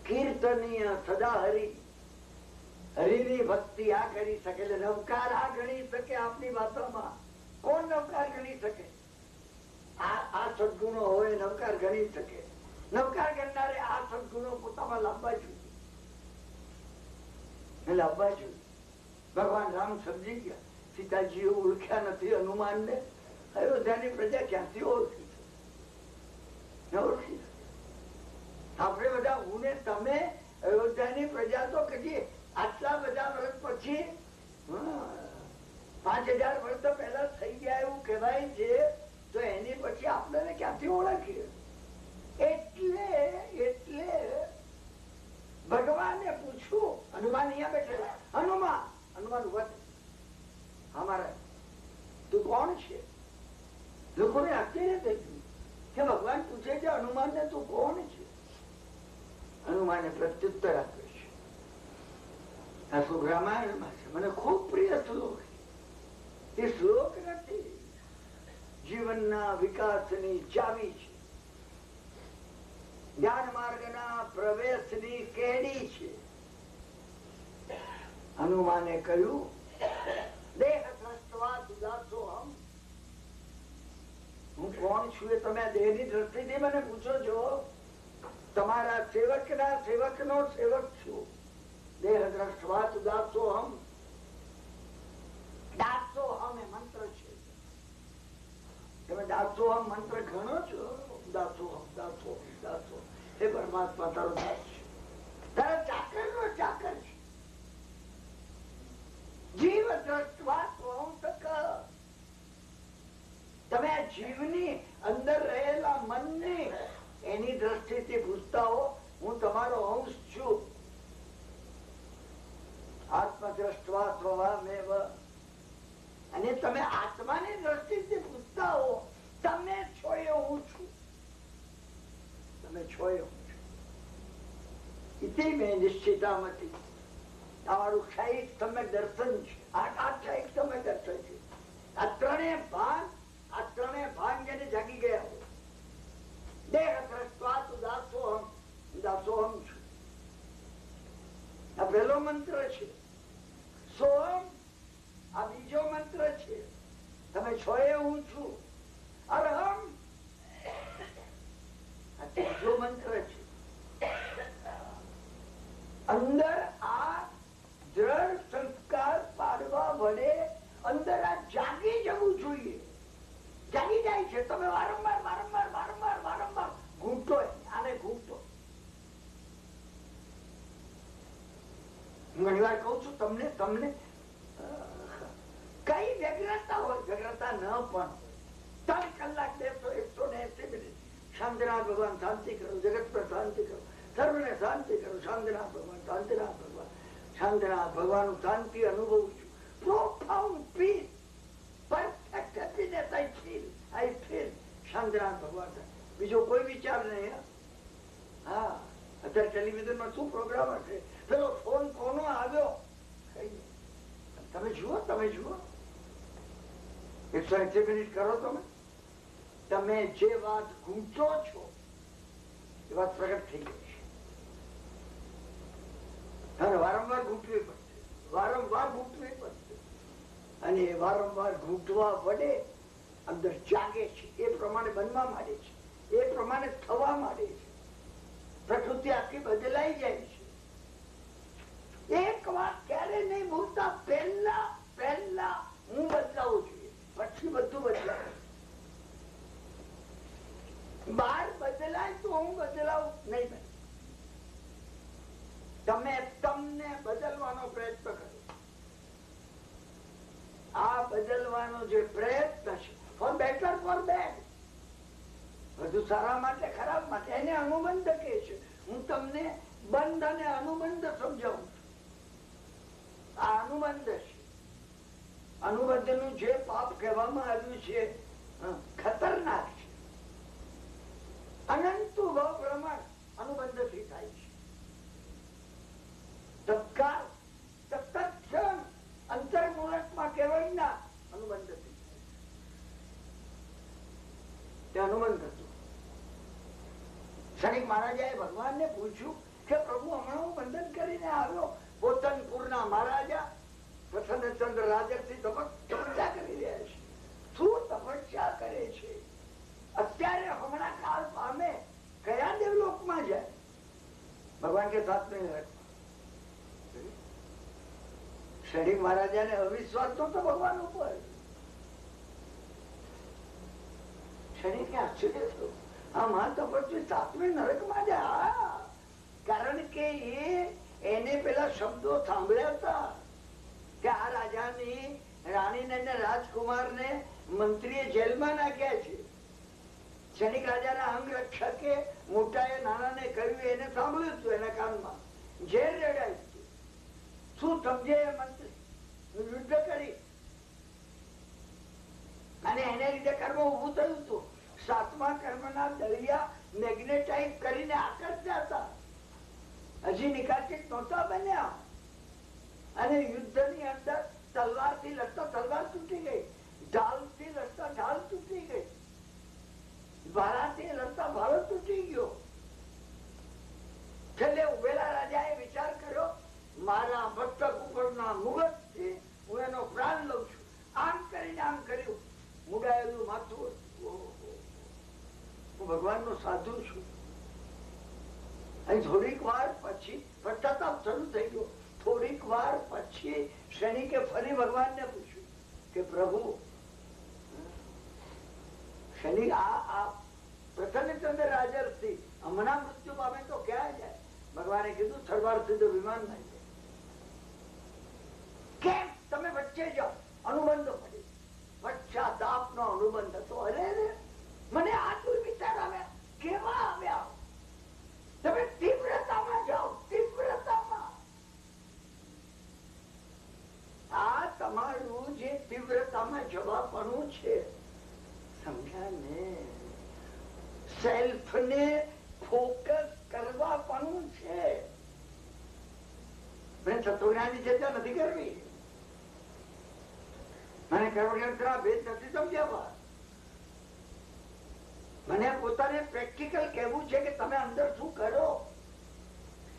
કીર્તનીય સદા હરિ, હરિની ભક્તિ આ કરી શકે. એટલે નવકાર આ ગણી શકે. આપની ભાષામાં કોણ નવકાર ગણી શકે? આ સદગુણો હોય નવકાર ગણી શકે. નવકાર ગણનારે આ સદગુણો પોતામાં લાવવા જોઈએ, લાવવા જોઈએ. ભગવાન રામ સમજી ગયા, સીતાજી ઓળખ્યા નથી હનુમાન ને. અયોધ્યાની પ્રજા ક્યાંથી ઓળખી? ઓળખી આપણે બધા, હું ને તમે, અયોધ્યાની પ્રજા તો કદી આટલા બધા વર્ષ પછી 5000 વર્ષ પહેલા થઈ ગયા એવું કહેવાય છે, તો એની પછી આપણે ક્યાંથી ઓળખીએ? એટલે ભગવાનને પૂછવું. હનુમાન અહીંયા બેઠેલા, હનુમાન ઉભા અમારા, તું કોણ છે? લોકોને આશ્ચર્ય થઈ ગયું કે ભગવાન પૂછે છે હનુમાન ને તું કોણ છે? હનુમાને પ્રત્યુત્તર આપ્યો છે. આ શ્લોક રામાયણમાં છે, મને ખૂબ પ્રિય શ્લોક. એ શ્લોક નથી, જીવનના વિકાસની ચાવી છે, જ્ઞાન માર્ગના પ્રવેશની કેડી છે. હનુમાને કહ્યું, દેહ દ્રષ્ટવા સુદાસોહમ, હું કોણ છું એ તમે દેહની દ્રષ્ટિથી મને પૂછો છો? તમારા સેવકના સેવકનો સેવક છું. દેહ દ્રષ્ટવા સુદાસોહમ, દાસોહમ એ મંત્ર છે. તમે દાસોહમ મંત્ર ગણો છો? દાસોહમ દાસોહમ દાસોહમ, એ પરમાત્મા તારો દાસ છે, તારા ચાકર નો ચાકર છે. જીવ દ્રષ્ટવા સ્વંસક, તમે આ જીવની અંદર રહેલા મનને એની દ્રષ્ટિથી પૂછતા હો, હું તમારો અંશ છું. આત્મદ્રષ્ટવા સ્વભામેવ, અને તમે આત્માની દ્રષ્ટિથી પૂછતા હો, તમે છો એ હું છું, તમે છો એ હું છું. ઇતિ મેં નિશ્ચિતામતી, તમારું ક્ષયિક સમ્યક દર્શન છે. આ ક્ષયિક સમ્યક દર્શન છે. આ ત્રણે ભાન જેને જાગી ગયા હોય, દેહ દ્રષ્ટવા તું દાસોહમ, દાસોહમ છું. આ પહેલો મંત્ર છે. સોહમ આ બીજો મંત્ર છે. તમે છો એ હું છું. અરહમ આ ત્રીજો મંત્ર છે. અંદર આ દ્રઢ સંસ્કાર પાડવા વડે અંદર આ જાગી જવું જોઈએ. જાગી જાય છે. તમે વારંવાર વારંવાર વારંવાર વારંવાર ઘૂંટો, આને ઘૂંટો. ઘણી વાર કઉ છું તમને કઈ વ્યગ્રતા હોય, વ્યગ્રતા ન પણ 3 કલાક બેસો, 180 મિનિટ શાંતિનાથ ભગવાન શાંતિ કરો, જગત પર શાંતિ કરો, સર્વને શાંતિ કરો. શાંતિનાથ ભગવાન, શાંતિનાથ ભગવાન, શાંતિનાથ ભગવાન શાંતિ અનુભવું છું. profound peace, perfect happiness I feel. Shantinath ભગવાન થાય, બીજો કોઈ વિચાર નહીં. હા, અત્યારે ટેલિવિઝન માં શું પ્રોગ્રામ હશે, પેલો ફોન કોનો આવ્યો તમે જુઓ, 180 મિનિટ કરો તમે. તમે જે વાત ગૂંચો છો એ વાત પ્રગટ થઈ ગઈ છે. અને વારંવાર ગૂંટવી પડશે, વારંવાર ગૂંટવી પડશે. અને વારંવાર ગૂંટવા વડે અંદર જાગે છે, એ પ્રમાણે બનવા માંડે છે, એ પ્રમાણે થવા માંડે છે. પ્રકૃતિ આખી બદલાઈ જાય છે. એક વાત ક્યારે નહીં ભૂલતા, પહેલા હું બદલાવું જોઈએ, પછી બધું બદલાય. બહાર બદલાય તો હું બદલાવું નહીં. તમે તમને બદલવાનો પ્રયત્ન કરો. આ બદલવાનો જે પ્રયત્ન છે, ફોર બેટર ફોર બેડ, વધુ સારા માટે ખરાબ માટે, એને અનુબંધ કહે છે. હું તમને બંધ અને અનુબંધ સમજાવું છું. આ અનુબંધ છે. અનુબંધ નું જે પાપ કહેવામાં આવ્યું છે ખતરનાક છે. અનંત ભ્રમણ અનુબંધ થી થાય છે. તત્કાળ તત્ક્ષણ અંતર્મુહૂર્ત માં કહેવાય ના અનુબંધ થી તે અનુબંધ હતું. ક્ષણિક મહારાજાએ ભગવાનને પૂછ્યું કે પ્રભુ હમણાં હું બંધન કરીને આવ્યો, પોતનપુરના મહારાજા પ્રસન્નચંદ્ર રાજરથી તપસ્યા કરી રહ્યા છે. શું તપસ્યા કરે છે? અત્યારે હમણાં કાળ પામે કયા દેવલોકમાં જાય? ભગવાન કે સાથ નહીં રાખવા. ક્ષણિક મહારાજાને અવિશ્વાસ તો ભગવાન ઉપર. ક્ષણિક આશ્ચર્ય થયું, આ મહાતપસ્વી સાતમી નરકમાં જાય. કારણ કે એને પેલા શબ્દો સાંભળ્યા હતા કે આ રાજાની રાણીને રાજકુમારને મંત્રીએ જેલમાં નાખ્યા છે. ક્ષણિક રાજાના અંગરક્ષકે મોટાએ નાનાને કહ્યું, એને સાંભળ્યું હતું એના કાનમાં, ઝેર રેડાયું હતું. શું સમજે એ મંત્રી? યુદ્ધ કરી અને એને લીધે કર્મ ઉભું થયું હતું. સાતમા કર્મના દળિયા મેગ્નેટાઇઝ કરીને આકર્ષતા હતા. હજી નિકાસિત નહોતા બન્યા. અને યુદ્ધની અંદર તલવારથી લડતા તલવાર તૂટી ગઈ, ઢાલથી લડતા ઢાલ તૂટી ગઈ, ભાલાથી લડતા ભાલો તૂટી ગયો. છેલ્લે ઉભેલા રાજાએ વિચાર કર્યો, મારા મસ્તક ઉપરના મુગટથી હું એનો પ્રાણ લઉં છું. આમ કરીને આમ કર્યું, મુડાયેલું માથું. હું ભગવાનનો સાધુ છું. થોડીક વાર પછી પશ્ચાતાપ શરૂ થઈ ગયો. થોડીક વાર પછી ક્ષણિકે ફરી ભગવાનને પૂછ્યું કે પ્રભુ, ક્ષણિક આ પ્રસન્નચંદ્ર રાજરથી હમણાં મૃત્યુ પામે તો ક્યાં જાય? ભગવાને કીધું સરવાર સીધું વિમાન માં જાય. કેમ તમે વચ્ચે જાઓ? અનુબંધ પડી, પશ્ચાતાપ નો અનુબંધ હતો. અરે મને આ વિચાર આવ્યા. કેવા આવ્યા? તમે તીવ્રતામાં જાઓ, તીવ્રતામાં. આ તમારું જે તીવ્રતામાં જવાબનું છે, સમજ્યા ને? સેલ્ફ ને ફોકસ કરવાનું છે. મને તત્વજ્ઞાનની ચર્ચા નથી કરવી, મને કર્મયંત્ર ભેદ નથી સમજાવવા. મને પોતાને પ્રેક્ટિકલ કહેવું છે કે તમે અંદર શું કરો.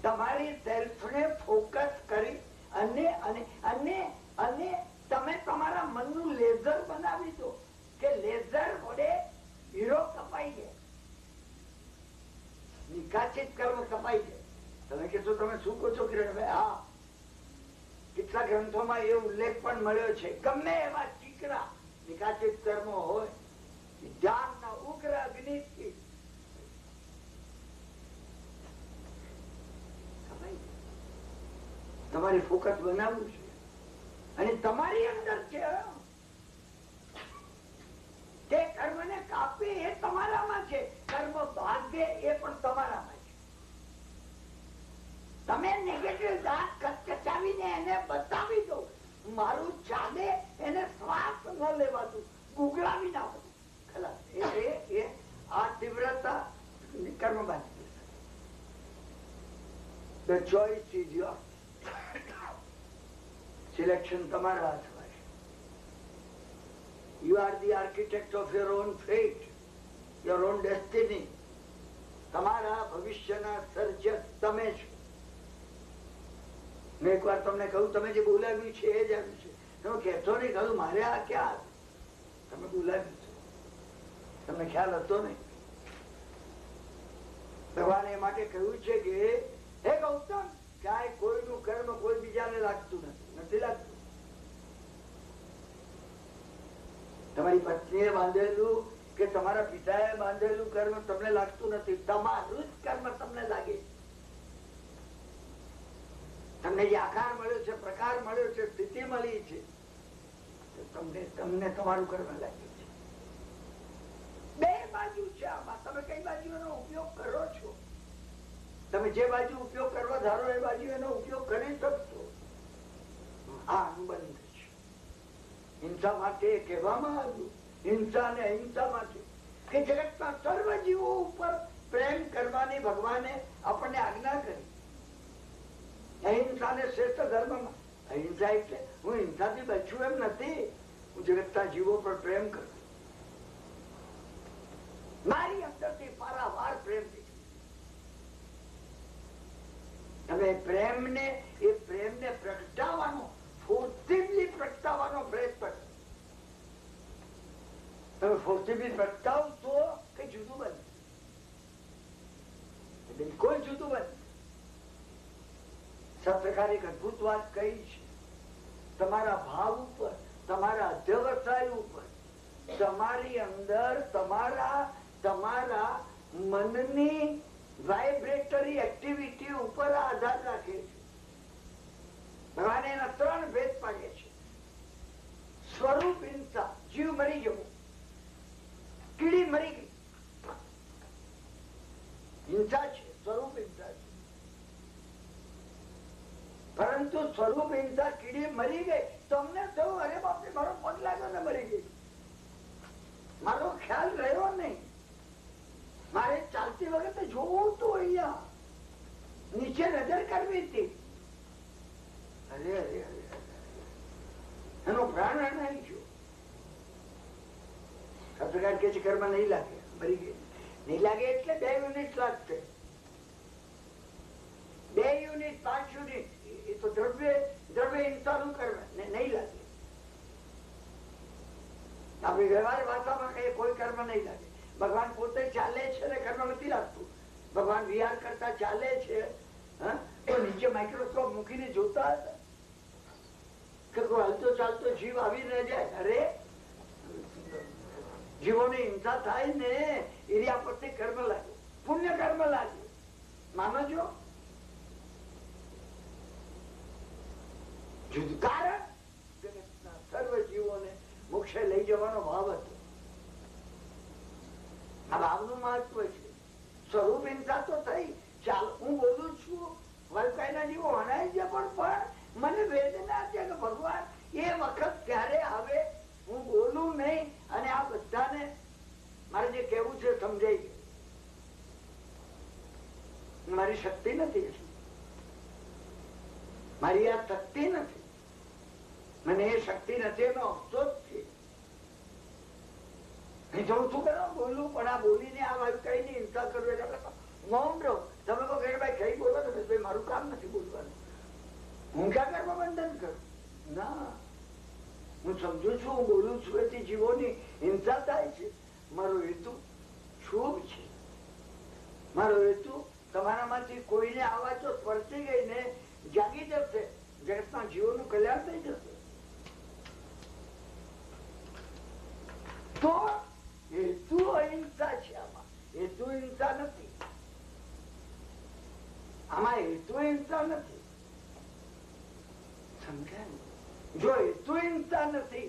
તમારી સેલ્ફને ફોકસ કરી અને તમે તમારા મનનું લેઝર બનાવી દો કે લેઝર વડે હીરો કપાઈ જાય, નિકાસિત કર્મ કપાઈ જાય. તમે કહેશો તમે શું કહો છો કિરણભાઈ? હા, કેટલા ગ્રંથોમાં એ ઉલ્લેખ પણ મળ્યો છે. ગમે એવા ચીકરા નિકાસિત કર્મો હોય, ધ્યાનના ઉગ્ર અગ્નિથી તમારી ફોકસ બનાવવું છે. અને તમારી અંદર છે તે કર્મને કાપે એ તમારામાં છે, કર્મ ભાગે એ પણ તમારામાં છે. તમે નેગેટિવ દાંત કચકચાવીને એને બતાવી દો, મારું ચાલે એને શ્વાસ ન લેવાતું, ગુગળાવી નાખો, ખલાસ. આ તીવ્રતા કર્મ બાંધી. The choice is yours. Selection તમારા હાથમાં છે. You are the architect of your own fate, your own destiny. તમારા ભવિષ્યના સર્જક તમે છો. મેં એક વાર તમને કહ્યું, તમે જે બોલાવ્યું છે એ જ આવ્યું છે. તમે કહેતો નહીં, કહ્યું મારે આ ક્યાં તમે બોલાવ્યું છે, તમને ખ્યાલ હતો નહીં. ભગવાને એ માટે કહ્યું છે કે હે ગૌતમ, ક્યાંય કોઈનું કર્મ કોઈ બીજાને લાગતું નથી લાગતું. તમારી પત્નીએ બાંધેલું કે તમારા પિતાએ બાંધેલું કર્મ તમને લાગતું નથી. તમારું જ કર્મ તમને લાગે. તમને જે આકાર મળ્યો છે, પ્રકાર મળ્યો છે, સ્થિતિ મળી છે, તમને તમારું કર્મ લાગે છે. બે બાજુ છે આમાં. તમે કઈ બાજુનો ઉપયોગ કરો છો? તમે જે બાજુ ઉપયોગ કરવા ધારો એ બાજુ એનો ઉપયોગ કરી શકશો. આ અનુબંધ છે. હિંસા માટે કહેવામાં આવ્યું, હિંસા અને અહિંસા માટે, કે જગતના સર્વ જીવો ઉપર પ્રેમ કરવાની ભગવાને આપણને આજ્ઞા કરી. અહિંસા ને શ્રેષ્ઠ ધર્મમાં. અહિંસા એટલે હું હિંસાથી બચું એમ નથી. હું જગતના જીવો પર પ્રેમ કરું. મારી અંદરથી પારાવાર પ્રેમ દેખાય. તમે પ્રેમને પ્રગટાવવાનો, ફોર્સિબલી પ્રગટાવવાનો પ્રયત્ન કરો. તમે ફોર્સિબલી પ્રગટાવશો કે જુદું બને, બિલકુલ જુદું બને. સત્રકારે એક અદભુત વાત કહી છે. તમારા ભાવ ઉપર, તમારા અધ્યવસાય ઉપર, તમારી અંદર તમારા મનની વાઇબ્રેટરી એક્ટિવિટી ઉપર આધાર રાખે છે. ભગવાન એના 3 ભેદ પાડે છે. સ્વરૂપ હિંસા, જીવ મરી જવું, કીડી મરી ગઈ, હિંસા છે, સ્વરૂપ હિંસા છે. પરંતુ સ્વરૂપ હિંસા, કીડી મરી ગઈ, તમને થયું અરે બાપરે મારો પગ લાગ્યો ને મરી ગઈ, મારો ખ્યાલ રહ્યો નહીં, મારે ચાલતી વખતે જોવું હતું, અહીંયા નીચે નજર કરવી હતી, અરે અરે અરે એનો પ્રાણ હણાઈ ગયો. સત્રકાર કે છે કર્મ નહીં લાગે, મરી ગઈ. નહીં લાગે એટલે 2 યુનિટ લાગશે. 2 યુનિટ 5 યુનિટ એ તો દ્રવ્ય હિંસાનું કર્મ નહીં લાગે. આપણી વ્યવહાર ભાષામાં કહીએ કોઈ કર્મ નહીં લાગે. ભગવાન પોતે ચાલે છે ને કર્મ નથી લાગતું. ભગવાન વિહાર કરતા ચાલે છે તો નીચે માઇક્રોસ્કોપ મૂકીને જોતા હતા કે કોઈ હલતો ચાલતો જીવ આવી ન જાય. અરે જીવોની હિંસા થાય ને એરિયા પરથી કર્મ લાગે, પુણ્ય કર્મ લાગે. માનો છો? કારણ જગતના સર્વ જીવોને મોક્ષે લઈ જવાનો ભાવ હતો. આ ભાવનું મહત્વ છે. સ્વરૂપ હિંસા તો થઈ, ચાલ હું બોલું છું, વલકાઈના જીવો હણાઈ છે, પણ મને વેદના છે કે ભગવાન એ વખત ક્યારે આવે, હું બોલું નહીં અને આ બધાને મારે જે કેવું છે સમજાઈ ગયું. મારી શક્તિ નથી, મારી આ શક્તિ નથી, મને એ શક્તિ નથી, એનો અફસોસ છે. નહીં તો હું શું કરો બોલું, પણ આ બોલીને આ વાત કઈ નહીં હિંસા કરવું એટલે મૌન રહો. તમે કહો કે ભાઈ કઈ બોલો તમે, ભાઈ મારું કામ નથી બોલવાનું, હું ક્યાં કરવા બંધન કરું? ના, હું સમજુ છું, હું બોલું છું એથી જીવોની હિંસા થાય છે. મારો હેતુ શુભ છે. મારો હેતુ તમારામાંથી કોઈને આ વાતો સ્પર્શી ગઈ ને જાગી જશે, જગતના જીવોનું કલ્યાણ થઈ જશે. તો હેતુ અહિંસા છે. આમાં હેતુ હિંસા નથી, આમાં હેતુ હિંસા નથી. સમજાય? જો હેતુ હિંસા નથી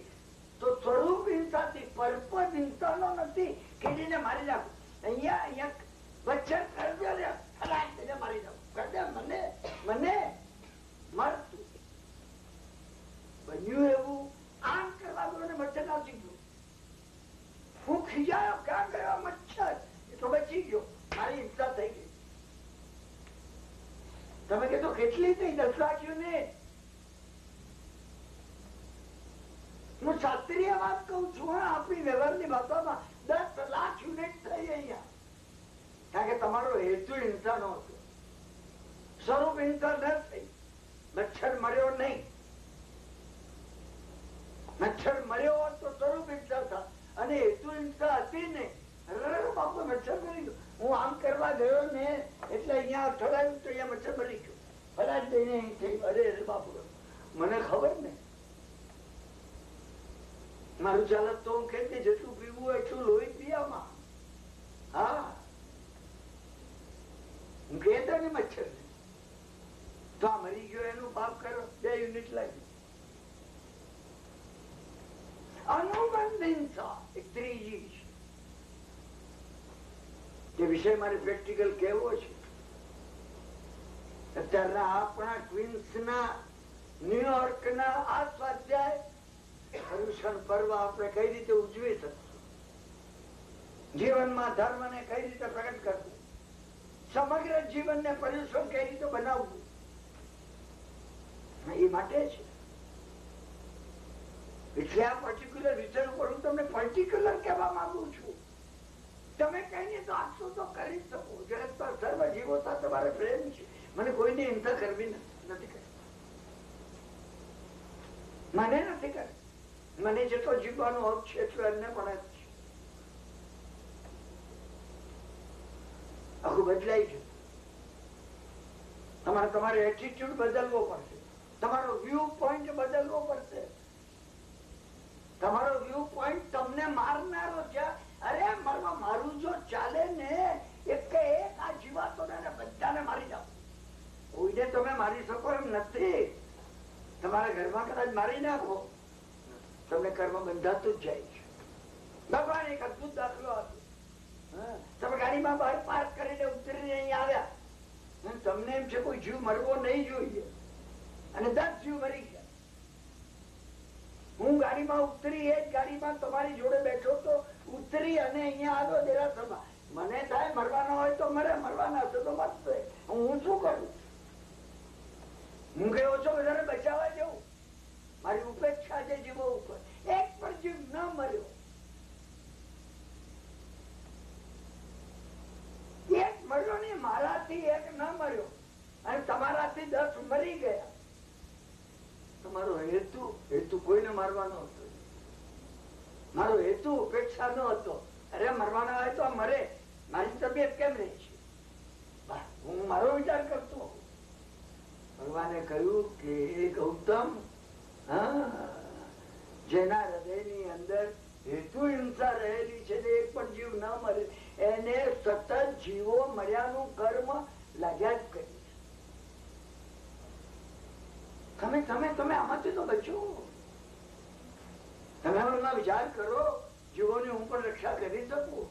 તો સ્વરૂપ હિંસાથી, પર્પઝ હિંસાનો નથી. કીડીને મારી નાખું, અહીંયા વચ્ચે કરજો ને એને મારી નાખું, કરજે મને મળતું બન્યું એવું આમ કરવા દો ને મચ્છર ના શીખ્યું. ફૂંક ખીજાયો, ક્યાં ગયો મચ્છર? એ તો બચી ગયો, મારી હિંસા થઈ ગઈ. તમે કીધું કેટલી થઈ? 10 લાખ યુનિટ. હું શાસ્ત્રીય વાત કઉ છું. આપણી વ્યવહારની ભાષામાં 10 લાખ યુનિટ થઈ અહીંયા. કારણ કે તમારો હેતુ હિંસા નો હતો, સ્વરૂપ હિંસા ન થઈ. મચ્છર મર્યો નહીં. મચ્છર મર્યો હોત તો સ્વરૂપ હિંસા થાય, અને હેતુ હિંસા હતી નહીં. બાપુ મચ્છર મરી ગયો, હું આમ કરવા ગયો ને એટલે અહીંયા ઠરાયું તો અહીંયા મચ્છર મરી ગયો. ફલાટ દઈને અહીં થઈ. અરે બાપુ મને ખબર ને, મારું ચાલક તો હું ખેતી જેટલું પીવું હોય એટલું લોહી પીવામાં. હા, હું કહેતો ને મચ્છર ને તો આ મરી ગયો એનું પાપ કરો. 2 યુનિટ લાગી. અનુબંધ હિંસા એક ત્રીજી છે. તે વિષય મારે પ્રેક્ટિકલ કેવો છે. અત્યારના આપણા ટ્વિન્સ ના ન્યુયોર્ક ના આ સ્વાધ્યાય પર્યુષણ પર્વ આપણે કઈ રીતે ઉજવી શકશું, જીવનમાં ધર્મ ને કઈ રીતે પ્રગટ કરવું, સમગ્ર જીવનને પર્યુષણ કઈ રીતે બનાવવું, એ માટે છે. એટલે આ પર્ટિક્યુલર વિષય ઉપર હું તમને પર્ટિક્યુલર કહેવા માંગુ છું. તમે કહીને તો આટલું તો કરી શકો. જગતમાં સર્વ જીવો સાથે મારે પ્રેમ છે. મને કોઈની હિંસા કરવી નથી કરવી. મને નથી કરવી. મને જેટલો જીવવાનો હક છે એટલો એમને પણ જ છે. આખું બદલાઈ ગયું. તમારે એટીટ્યુડ બદલવો પડશે. તમારો વ્યૂ પોઈન્ટ બદલવો પડશે. તમારો વ્યૂ પોઈન્ટ તમને મારનારો છે. અરે મરવા મારું જો ચાલે ને એક આ જીવાતોને બધાને મારી જાઓ. કોઈને તમે મારી શકો એમ નથી. તમારા ઘરમાં કદાચ મારી નાખો, તમને કર્મ બંધાતું જ જાય છે. ભગવાન એક અદભુત દાખલો આપ્યો. તમે ગાડીમાં બહાર પાર્ક કરીને ઉતરીને અહીં આવ્યા, તમને એમ છે કોઈ જીવ મરવો નહીં જોઈએ, અને 10 જીવ મરી ગયા. હું ગાડીમાં ઉતરી, એ જ ગાડીમાં તમારી જોડે બેઠો તો ઉતરી અને અહીંયા આવ્યો દેરાસરમાં. મને થાય મરવાનો હોય તો મરે, મરવાના હશે તો મરશે. હું શું કરું? હું કઈ ઓછો વધારે બચાવવા જવું? મારી ઉપેક્ષા છે જીવો ઉપર. એક પણ જીવ ન મર્યો. એક મર્યો નહીં, મારાથી એક ન મર્યો અને તમારાથી 10 મરી ગયા. તમારો હેતુ કોઈને મારવાનો હતો. મારો હેતુ ઉપેક્ષા નો હતો. અરે મરવાના હોય તો મરે, મારી તબિયત કેમ રહી છે, હું મારો વિચાર કરતો. ભગવાને કહ્યું કે ગૌતમ, જેના હૃદયની અંદર હેતુ હિંસા રહેલી છે, એક પણ જીવ ન મરે, એને સતત જીવો મર્યાનું કર્મ લાગ્યા જ કરી. તમે આમાંથી તો બચો. તમે એમાં વિચાર કરો, જીવોની હું પણ રક્ષા કરી શકું.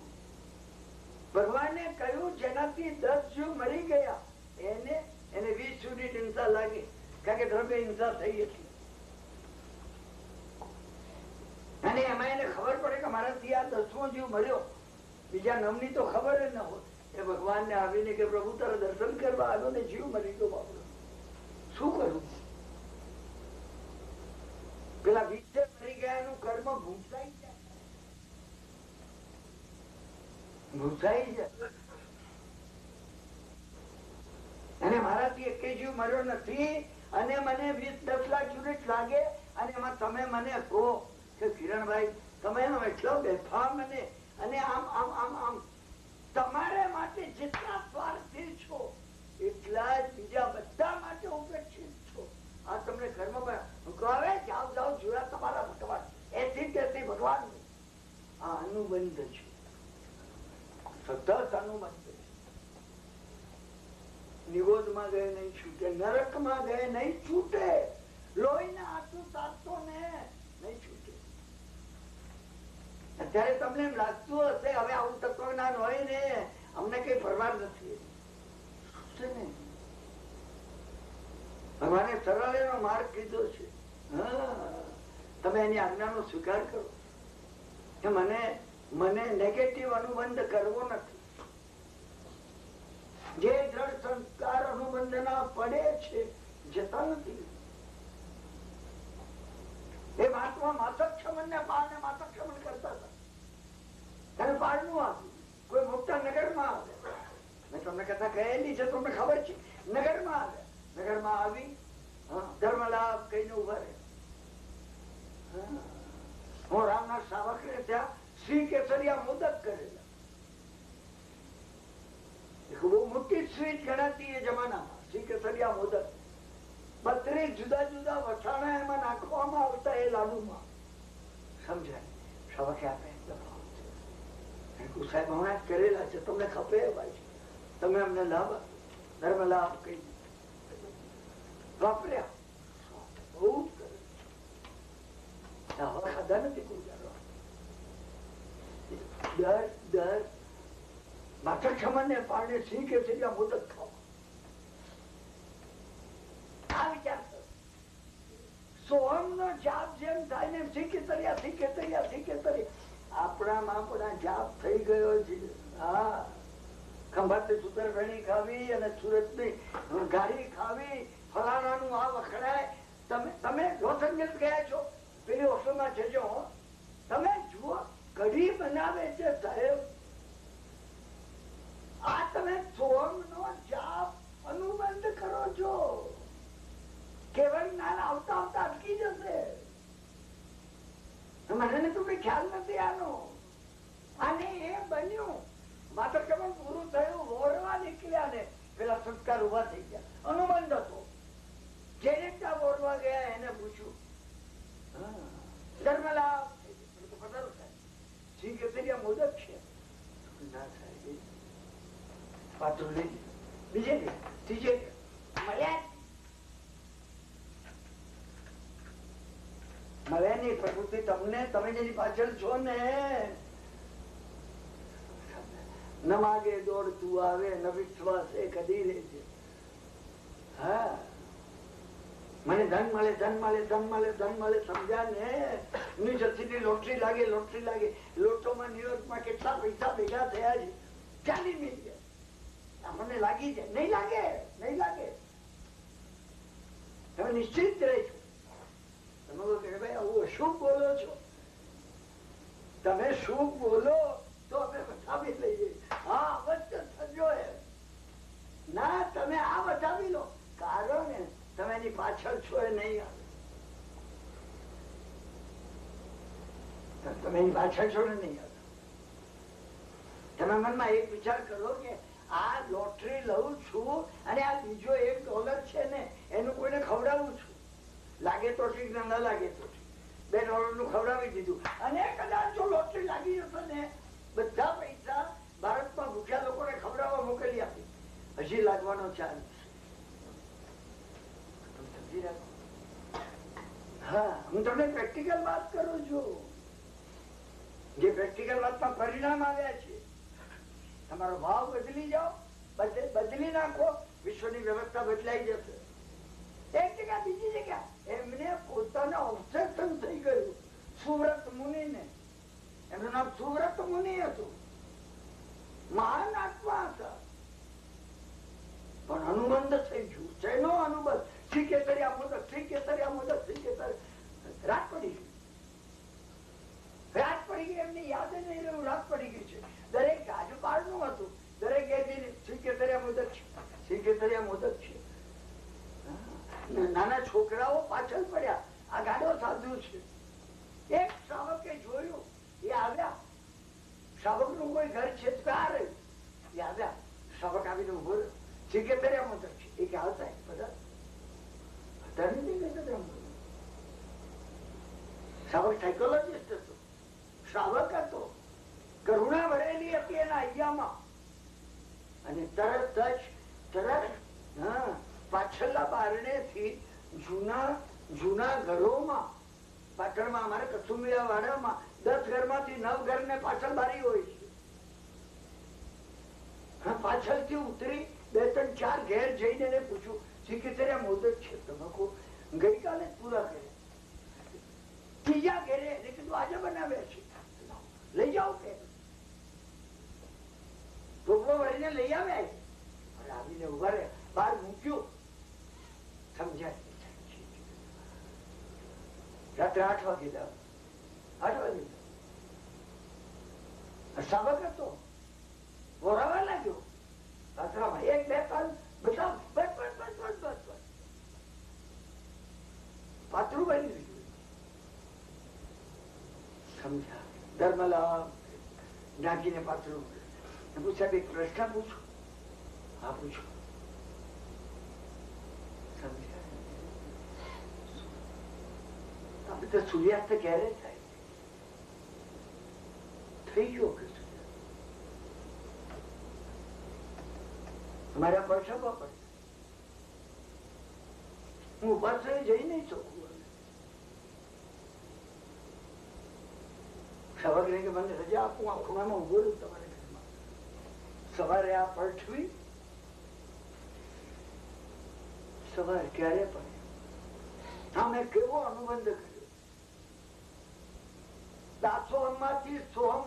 ભગવાને કહ્યું જેનાથી 10 જીવ મરી ગયા એને 20 યુનિટ હિંસા લાગી, કારણ કે દ્રવ્ય હિંસા થઈ હતી. અને એમાં એને ખબર પડે કે મારાથી આ 10મો જીવ મર્યો, બીજા નમની તો ખબર જ ન હોય. એ ભગવાનને આવીને કે પ્રભુ તારા દર્શન કરવા આવ્યો ને જીવ મરી ગયો, બાપુ શું કરું? પેલા 20 મરી ગયા એનું કર્મ ભૂસાઈ જાય. અને મારાથી એક જીવ મર્યો નથી, અને મને 20-10 લાખ યુનિટ લાગે, અને એમાં તમે મને કહો કે કિરણભાઈ તમે એટલો બેફામ અને આમ તમારે માટે જેટલા સ્વાર્થી છો એટલા જ બીજા બધા માટે ઉપેક્ષિત છો. આ તમને કર્મ હવે જાઓ જોયા તમારા ભગવાન, એથી ભગવાન આ અનુબંધ છે, સતત અનુબંધ છે. નિગોદમાં ગયે નહીં છૂટે, નરકમાં ગયે નહીં છૂટે, લોહીના આંસુ સાચતો ને નહીં છૂટે. અત્યારે તમને એમ લાગતું હશે હવે આવું તત્વજ્ઞાન હોય ને અમને કઈ પરવાર નથી. ભગવાને સરળ એનો માર્ગ કીધો છે. તમે એની આજ્ઞાનો સ્વીકાર કરો કે મને મને નેગેટિવ અનુબંધ કરવો નથી. જે દ્રઢ સંસ્કાર અનુબંધના પડે છે જતા નથી. એ મહાત્મા માતક્ષમન ને પાળને માતક્ષમન કરતા હતા. ત્યારે પાળનું આવ્યું. કોઈ મોટા નગરમાં આવે, મેં તમને કથા કહેલી છે, તમને ખબર છે. નગરમાં આવે, નગરમાં આવી ધર્મલાભ કહીને ઉભા રહે. હું રામના શાવક ને ત્યાં શ્રી કેસરિયા મોદક કરેલા. બહુ મોટી સ્વીટ ગણાતી એ જમાનામાં શ્રી કેસરિયા મોદક. 32 જુદા જુદા વસાણા એમાં નાખવામાં આવતા એ લાડુમાં. સમજાય? શાવકે આપે સાહેબ હમણાં જ કરેલા છે, તમને ખપે ભાઈ, તમે અમને લાભ ધર્મ લાભ કઈ વાપર્યા. બહુ જ કરે ખાધા નથી કોઈ દર માથા ને પાણી સિંહ કે છે મોદક ખાવા. આ વિચાર સોહમ નો જાપ જેમ થાય ને સિંકેતરિયા સિંકેતરિયા સિંકેતરિયા આપણામાં પણ જાપ થઈ ગયો છે. હા, ખંભાતી સુતરફેણી ખાવી અને સુરત ની ગાડી ખાવી, ફલાણાનું આ વખણાય. તમે લોસ એન્જલસ ગયા છો, પેલી હોટલમાં જજો, તમે જુઓ કઢી બનાવે છે સાહેબ. આ તમે સોહમ નો જાપ અનુબંધ કરો છો. કેવળ જ્ઞાન આવતા આવતા અટકી જશે. મને તમને ખ્યાલ નથી આનો. અને એ બન્યું, માત્ર કેવળ પૂરું થયું, વોરવા નીકળ્યા ને પેલા સંસ્કાર ઉભા થઈ ગયા. અનુબંધ હતો. જેને ત્યાં વોરવા ગયા એને પૂછ્યું ધર્મલાભ સિંહ કેસરિયા મોદક છે. ના સાહેબ, પાત્ર લઈ બીજે ત્રીજે મળ્યા મળ્યાની પ્રકૃતિ તમને, તમે જેની પાછળ છો ને, ન માગે દોડતું આવે, ન વિશ્વાસ એ કદી રહે છે. હા, મને ધન મળે ધન મળે ધન મળે ધન મળે સમજ્યા ને. યુનિવર્સિટી લોટરી લાગે લોટરી લાગે. લોટોમાં ન્યુયોર્કમાં કેટલા પૈસા ભેગા થયા છે, 40 મિલિયન. આપણને લાગી જાય, નહીં લાગે નહીં લાગે. તમે નિશ્ચિત રહેજો. તમે ભાઈ આવું અશુભ બોલો છો, તમે શુભ બોલો તો અમે બતાવી લઈએ. હા, અવશ્ય થજો એમ. ના, તમે આ બતાવી લો, કારણ તમે એની પાછળ છો એ નહીં આવે. તમે એની પાછળ છો ને નહીં આવે. તમે મનમાં એક વિચાર કરો કે આ લોટરી લઉં છું અને આ બીજો $1 છે ને એનું કોઈને ખવડાવું છું. લાગે તો ઠીક ને ન લાગે તો ઠીક. $2 નું ખવડાવી દીધું. અને કદાચ જો લોટરી લાગી જશે ને, બધા પૈસા ભારતમાં ભૂખ્યા લોકોને ખવડાવવા મોકલી આપી. હજી લાગવાનો ચાન્સ. હા, હું તમને પ્રેક્ટિકલ વાત કરું છું. જે પ્રેક્ટિકલ વાતમાં પરિણામ આવ્યા છે. તમારો ભાવ બદલી જાઓ, બદલી નાખો, વિશ્વની વ્યવસ્થા બદલાઈ જશે. એક જગ્યા બીજી જગ્યા એમને પોતાને ઓબ્સેશન થઈ ગયું. સુવ્રત મુનિ ને, એમનું નામ સુવ્રત મુનિ હતું, મહાન આત્મા હતા, પણ અનુબંધ થઈ ગયું. શેનો અનુબંધ? શ્રી કેસરિયા મોદક, શ્રી કેસરિયા મોદક, શ્રી કેસર. રાત પડી ગઈ, રાત પડી ગઈ. એમને યાદ નહીં રહ્યું, રાત પડી ગઈ છે. દરેક રાજપાળ નું હતું, દરેક શ્રી કેસરિયા મોદક છે, શ્રી કેસરિયા મોદક છે. નાના છોકરાઓ પાછળ પડ્યા. આ ગાડો સાધુ છે. એક શ્રાવકે જોયું, એ આવ્યા. શ્રાવક નું કોઈ ઘર છે આ રહ્યું, એ આવ્યા. શ્રાવક આવીને ઉભો રહ્યો. શ્રી કેસરિયા મોદક છે. એ કે આવતા બધા શ્રાવક સાયકોલોજીસ્ટ હતો, શ્રાવક હતો. કરુણા ભરેલી હતી એના હૈયામાં. અને તરત પાછળના બારણે થી જૂના ઘરોમાં, પાટણમાં અમારે કસુંબિયા વાડામાં 10 ઘરમાંથી 9 ઘર ને પાછળ બારી હોય છે. પાછળથી ઉતરી 2-3-4 ઘેર જઈને એને પૂછ્યું, શ્રી કેસરિયા મોદક છે તમાકુ ગઈકાલે જ પૂરા કર્યા. ત્રીજા ઘેરે એને કીધું આજે બનાવ્યા છે, લઈ જાઓ કે લઈ આવે આવીને ઉભા રહે બહાર મૂક્યું સમજાય રાત્રે 8 વાગે જાવ 8 વાગે સાબક હતો બોરાવા લાગ્યો પાત્રામાં 1 2 3 બધા બસ પાત્રું બની દીધું સમજા ધર્મલા ઢાંકીને પાત્રું પૂછ્યા એક પ્રશ્ન પૂછો હા પૂછો સમજ્યા તો સૂર્યાસ્ત ક્યારે થાય થઈ ગયો કે મારા પરસવા પડે હું ઉપાશ્રય જઈ નહીં શકું સવારે કે મને રજા આપું આ ખૂણામાં ઉભો રહ્યું તમારે ઘરમાં સવારે આ પૃથ્વી સવાર ક્યારે પડે હા મેં કેવો અનુબંધ કર્યો દાસોહમ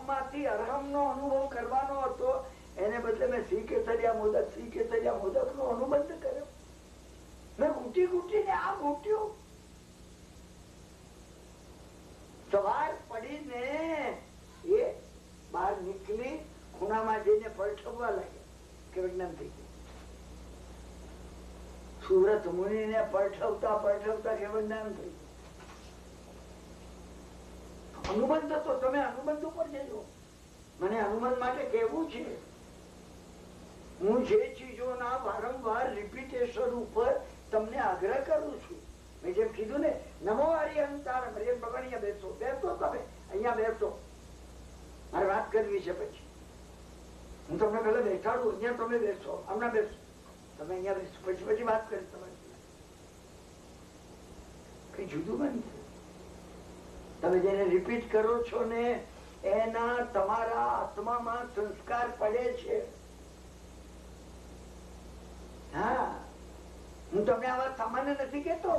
માંથી અરહમ નો અનુભવ કરવાનો હતો એને બદલે મેં શ્રી કેસરિયા મોદક નો અનુબંધ કર્યો મેં ઘૂંટીને આ ઘૂંટ્યું સવાર પડીને એ બહાર નીકળી ખૂણામાં જઈને પડછવા લાગ્યા કે વિજ્ઞાન થઈ ગયું સુરત મુનિ ને પડછવતા કે વિજ્ઞાન થઈ ગયું અનુબંધ તો તમે અનુબંધ ઉપર જજો મને અનુબંધ માટે કેવું છે હું જે ચીજોના વારંવાર રિપીટેશન ઉપર તમને આગ્રહ કરું છું મેં જેમ કીધું ને નમો હરિહંતાર ભગવાન અહીંયા બેસો તમે અહીંયા બેસો મારે વાત કરવી છે પછી હું તમને પેલા બેઠાડું અહીંયા તમે બેસો હમણાં બેસો તમે અહીંયા બેસો પછી વાત કરી તમારી કઈ જુદું બનશે તમે જેને રિપીટ કરો છો ને એના તમારા આત્મામાં સંસ્કાર પડે છે હા હું તમને આ વાત સામાન્ય નથી કેતો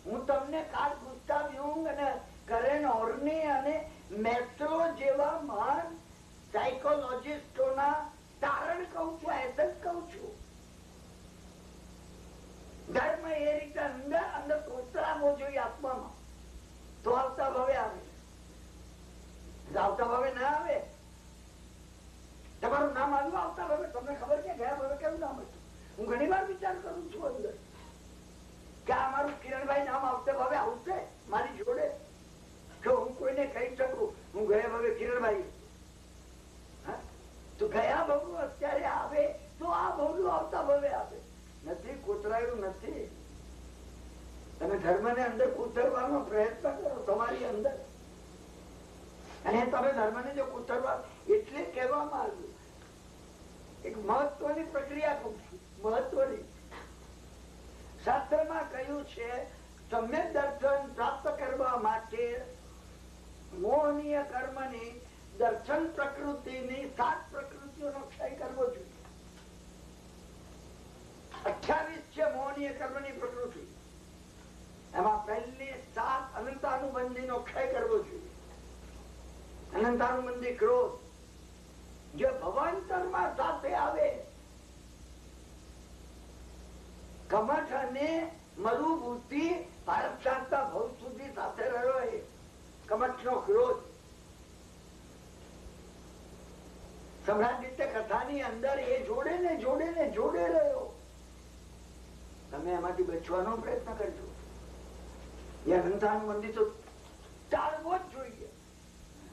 હું તમને કાર્લ ગુસ્તાવ યુંગ અને કરેન ઓર્ની અને મેસ્ટ્રો જેવા મહાન સાયકોલોજીસ્ટોના તારણ કહું છું એસેન્સ કહું છું ધર્મ એ રીતે અંદર કોતરાવો જોઈએ આત્મામાં તો આવતા ભાવે આવે આવતા ભાવે ના આવે તમારું નામ આવ્યું આવતા ભાવે તમને ખબર છે ગયા ભાવે કેવું નામ હતું હું ઘણી વાર વિચાર કરું છું અંદર કે આ મારું કિરણભાઈ નામ આવતે ભાવે આવશે મારી જોડે કે હું કોઈને કહી શકું હું ગયા ભાવે કિરણભાઈ તો ગયા ભાવનું અત્યારે આવે તો આ ભાવનું આવતા ભાવે આવે નથી કોતરાયું નથી તમે ધર્મ ને અંદર કૂતરવાનો પ્રયત્ન કરો તમારી અંદર અને તમે ધર્મ ને જો કૂતરવા એટલે કહેવામાં આવ્યું એક મહત્વની પ્રક્રિયા કહું છું મહત્વની શાસ્ત્રમાં કહ્યું છે સમ્યક દર્શન પ્રાપ્ત કરવા માટે મોહનીય કર્મની દર્શન પ્રકૃતિની 7 પ્રકૃતિઓનો ક્ષય કરવો જોઈએ 28 છે મોહનીય કર્મની પ્રકૃતિ એમાં પહેલી 7 અનંતાનુબંધી નો ક્ષય કરવો જોઈએ અનંતાનુબંધી ક્રોધ જે ભવાંતરમાં સાથે આવે કમઠ અને મરુભૂતિ ભારત શાંતા ભવ સુધી સાથે રહ્યો એ કમઠ નો ક્રોધ સમ્રાટ નિત્ય કથાની અંદર એ જોડે રહ્યો તમે એમાંથી બચવાનો પ્રયત્ન કરજો એ અનંતાનુબંધી તો ટાળવો જ જોઈએ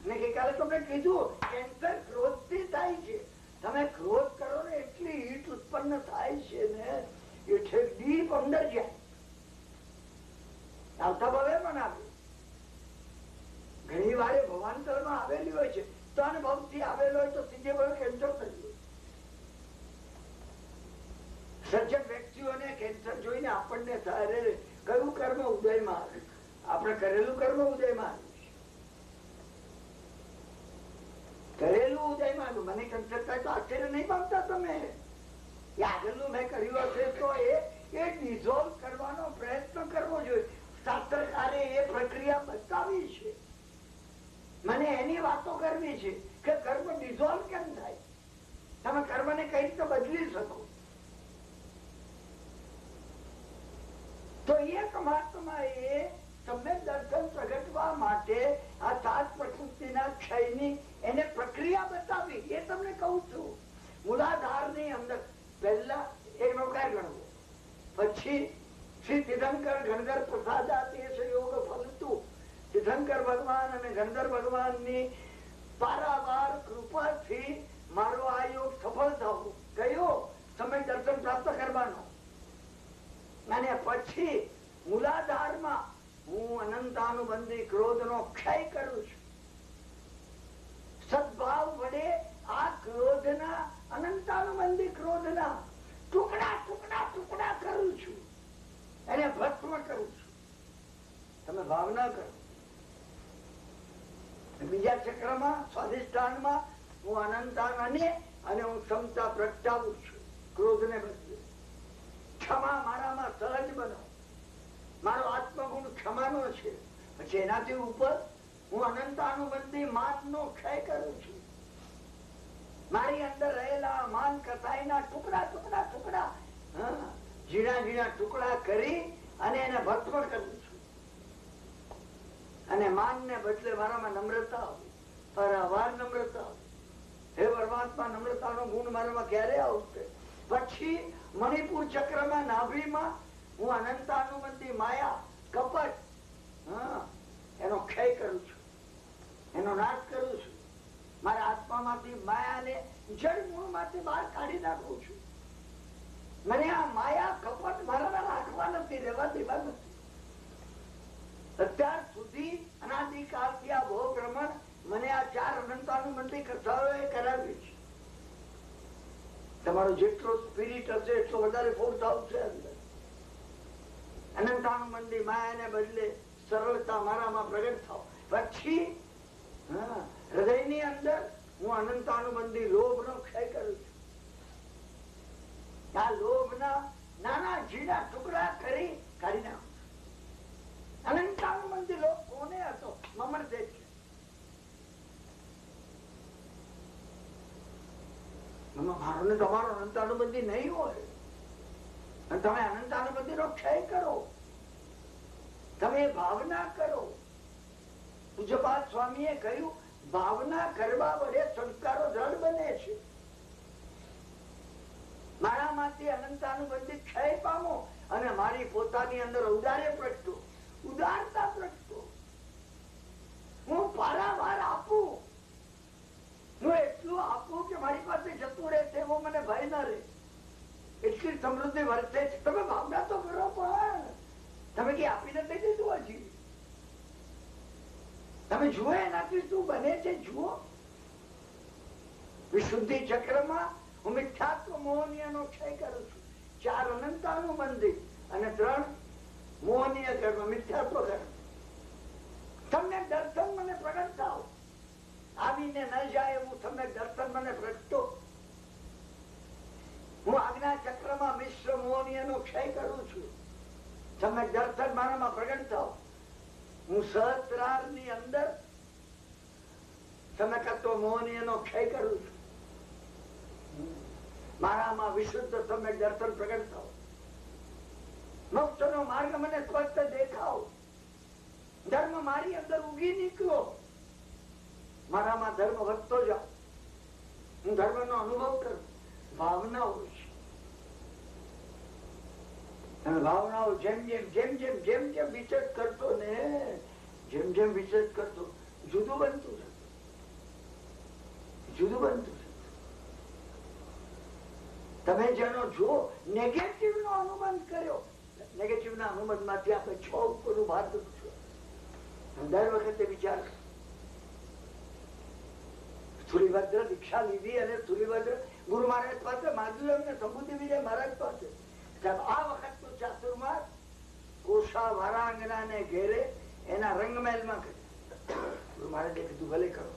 અને ગઈકાલે તમને કીધું કેન્સર ક્રોધ થી થાય છે તમે ક્રોધ કરો ને એટલી હીટ ઉત્પન્ન થાય છે ને એટલે ડીપ અંદર જાય આવતા ભાવે પણ આવે ઘણી વાર ભવાંતર માં આવેલી હોય છે ત્રણ ભાવ થી આવેલો હોય તો ત્રીજે ભાવે કેન્સર થયું સજ્જન વ્યક્તિઓને કેન્સર જોઈને આપણને થાય કયું કર્મ ઉદયમાં આવે આપણે કરેલું કર્મ ઉદયમાં આવ્યું કરેલું ઉદયમાં આવ્યું મને કેન્સર થાય તો આશ્ચર્ય નહીં પામતા તમે આગળનું મેં કર્યું હશે તો એ ડિઝોલ્વ કરવાનો પ્રયત્ન કરવો જોઈએ શાસ્ત્રકારે એ પ્રક્રિયા બતાવી છે મને એની વાતો કરવી છે કે કર્મ ડિઝોલ્વ કેમ થાય તમે કર્મને કઈ રીતે બદલી શકો? તો એક મહાત્મા એ સમ્યક દર્શન પ્રગટવા માટે આ સાત પ્રકૃતિના ક્ષયની એને પ્રક્રિયા બતાવી. એ તમને કહું છું. મૂલાધારની અંદર પહેલા એક નવકાર ગણવો, પછી શ્રી તીર્થંકર ગણધર પ્રસાદાતી યોગ ફલતું તીર્થંકર ભગવાન અને ગણધર ભગવાનની પારાવાર કૃપાથી મારો આ યોગ સફળ થવું કયો સમય દર્શન પ્રાપ્ત કરવાનો. અને પછી મૂલાધારમાં હું અનંતાનુબંધી ક્રોધ નો ક્ષય કરું છું. સદભાવ વડે આ ક્રોધના અનંતાનુબંધી ક્રોધના ટુકડા ટુકડા ટુકડા કરું છું, એને ભસ્મ કરું છું. તમે ભાવના કરો. બીજા ચક્રમાં સ્વાધિષ્ઠાનમાં હું અનંતાન અને હું ક્ષમતા પ્રગટાવું છું ક્રોધને બદલે. ક્ષમા મારામાં સહજ બનો. મારો આત્મગુણ ક્ષમાનો છે. પછી એનાથી ઉપર હું અનંતાનુબંધી માનનો ક્ષય કરું છું. મારી અંદર રહેલા માન કસાઈના ટુકડા ટુકડા ટુકડા ઝીણા ઝીણા ટુકડા કરી અને એને ભસ્મ કરું છું. અને માન ને બદલે મારામાં નમ્રતા આવી, પરવાર નમ્રતા આવી. હે પરમાત્મા, નમ્રતાનો ગુણ મારામાં ક્યારે આવશે? પછી મણિપુર ચક્રમાં નાભીમાં હું અનંતાનુબંધી માયા કપટ એનો ક્ષય કરું છું, એનો નાશ કરું છું. મારા આત્મામાંથી માયાને જળ મૂળમાંથી બહાર કાઢી નાખું છું. મને આ માયા કપટ મારામાં રાખવા નથી, રહેવા દેવા નથી. અત્યાર સુધી અનાદિકાળથી આ ભોગ રમણ મને આ ચાર અનંતાનુબંધી કથાઓએ કરાવી છે. તમારો જેટલો સ્પિરિટ હશે એટલો વધારે ફોર્સ આવશે અંદર. અનંતાનુબંધી માયાને બદલે સરળતા મારામાં પ્રગટ થાવ. પછી હૃદયની અંદર હું અનંતાનુબંધી લોભ નો ક્ષય કરું છું. આ લોભના નાના ઝીણા ટુકડા કરી કાઢી નાખું. અનંતાનુબંધી લોભ કોને હતો? મમણ દેવ છે. મારો ને તમારો અનંતાનુબંધી નહીં હોય અને તમે અનંતાનુબંધી નો ક્ષય કરો, તમે ભાવના કરો. પૂજ્યપાદ સ્વામીએ કહ્યું ભાવના કરવા વડે સંસ્કારો દ્રઢ બને છે. મારામાંથી અનંતાનુબંધી ક્ષય પામો અને મારી પોતાની અંદર ઉદારે પ્રગટો, ઉદારતા પ્રગટો. હું પારાવાર આપું, હું એટલું આપું કે મારી પાસે જતું રહે તેવો મને ભય ના રહે. એટલી સમૃદ્ધિ વર્તે છે. તમે ભાવના તો કરો, પણ તમે કે આપી નથી દીધું હજી. તમે જુઓ એનાથી શું બને છે, જુઓ. વિશુદ્ધિ ચક્રમાં હું મિથ્યાત્વ મોહનીય નો ક્ષય કરું છું. 4 અનંતાનુબંધી અને 3 મોહનીય કર્મ, મિથ્યાત્વ કર્મ. તમને દર્શન મને પ્રગટ થાવ. આવીને ન જાય એવું તમને દર્શન મને પ્રગટો. હું આજ્ઞા ચક્રમાં મિશ્ર મોહનીય નો ક્ષય કરું છું. તમે દર્શન મારામાં પ્રગટ થાવ. હું સહસ્ત્રાર ની અંદર સમકત્વ મોહનીય નો ક્ષય કરું છું. મારામાં વિશુદ્ધ તમે દર્શન પ્રગટ થાવ. મોક્ષ નો માર્ગ મને સ્પષ્ટ દેખાવ. ધર્મ મારી અંદર ઉગી નીકળો. મારામાં ધર્મ વધતો જાઓ. હું ધર્મ નો અનુભવ કરું. ભાવનાઓ છે. ભાવનાઓ જેમ જેમ જેમ જેમ જેમ જેમ વિચેત કરતો ને જેમ જેમ વિચેત કરતો જુદું બનતું છે, જુદું બનતું છે. તમે જેનો જો નેગેટિવ નો અનુબંધ કર્યો, નેગેટિવ ના અનુબંધ માંથી આપણે 6 ઉપરનું ભાર દઉં છું. દર વખતે વિચાર સ્થુલીભદ્ર દીક્ષા લીધી અને સ્થુલીભદ્ર ગુરુ મહારાજ પાસે માગ્યું એમને સંબુદ્ધિ વિજય મહારાજ પાસે. આ વખત નું ચાતુર્માસ કોષા વારાંગના ને ઘેરે એના રંગમહેલ માં કર્યું. ગુરુ મહારાજે કીધું ભલે કરો,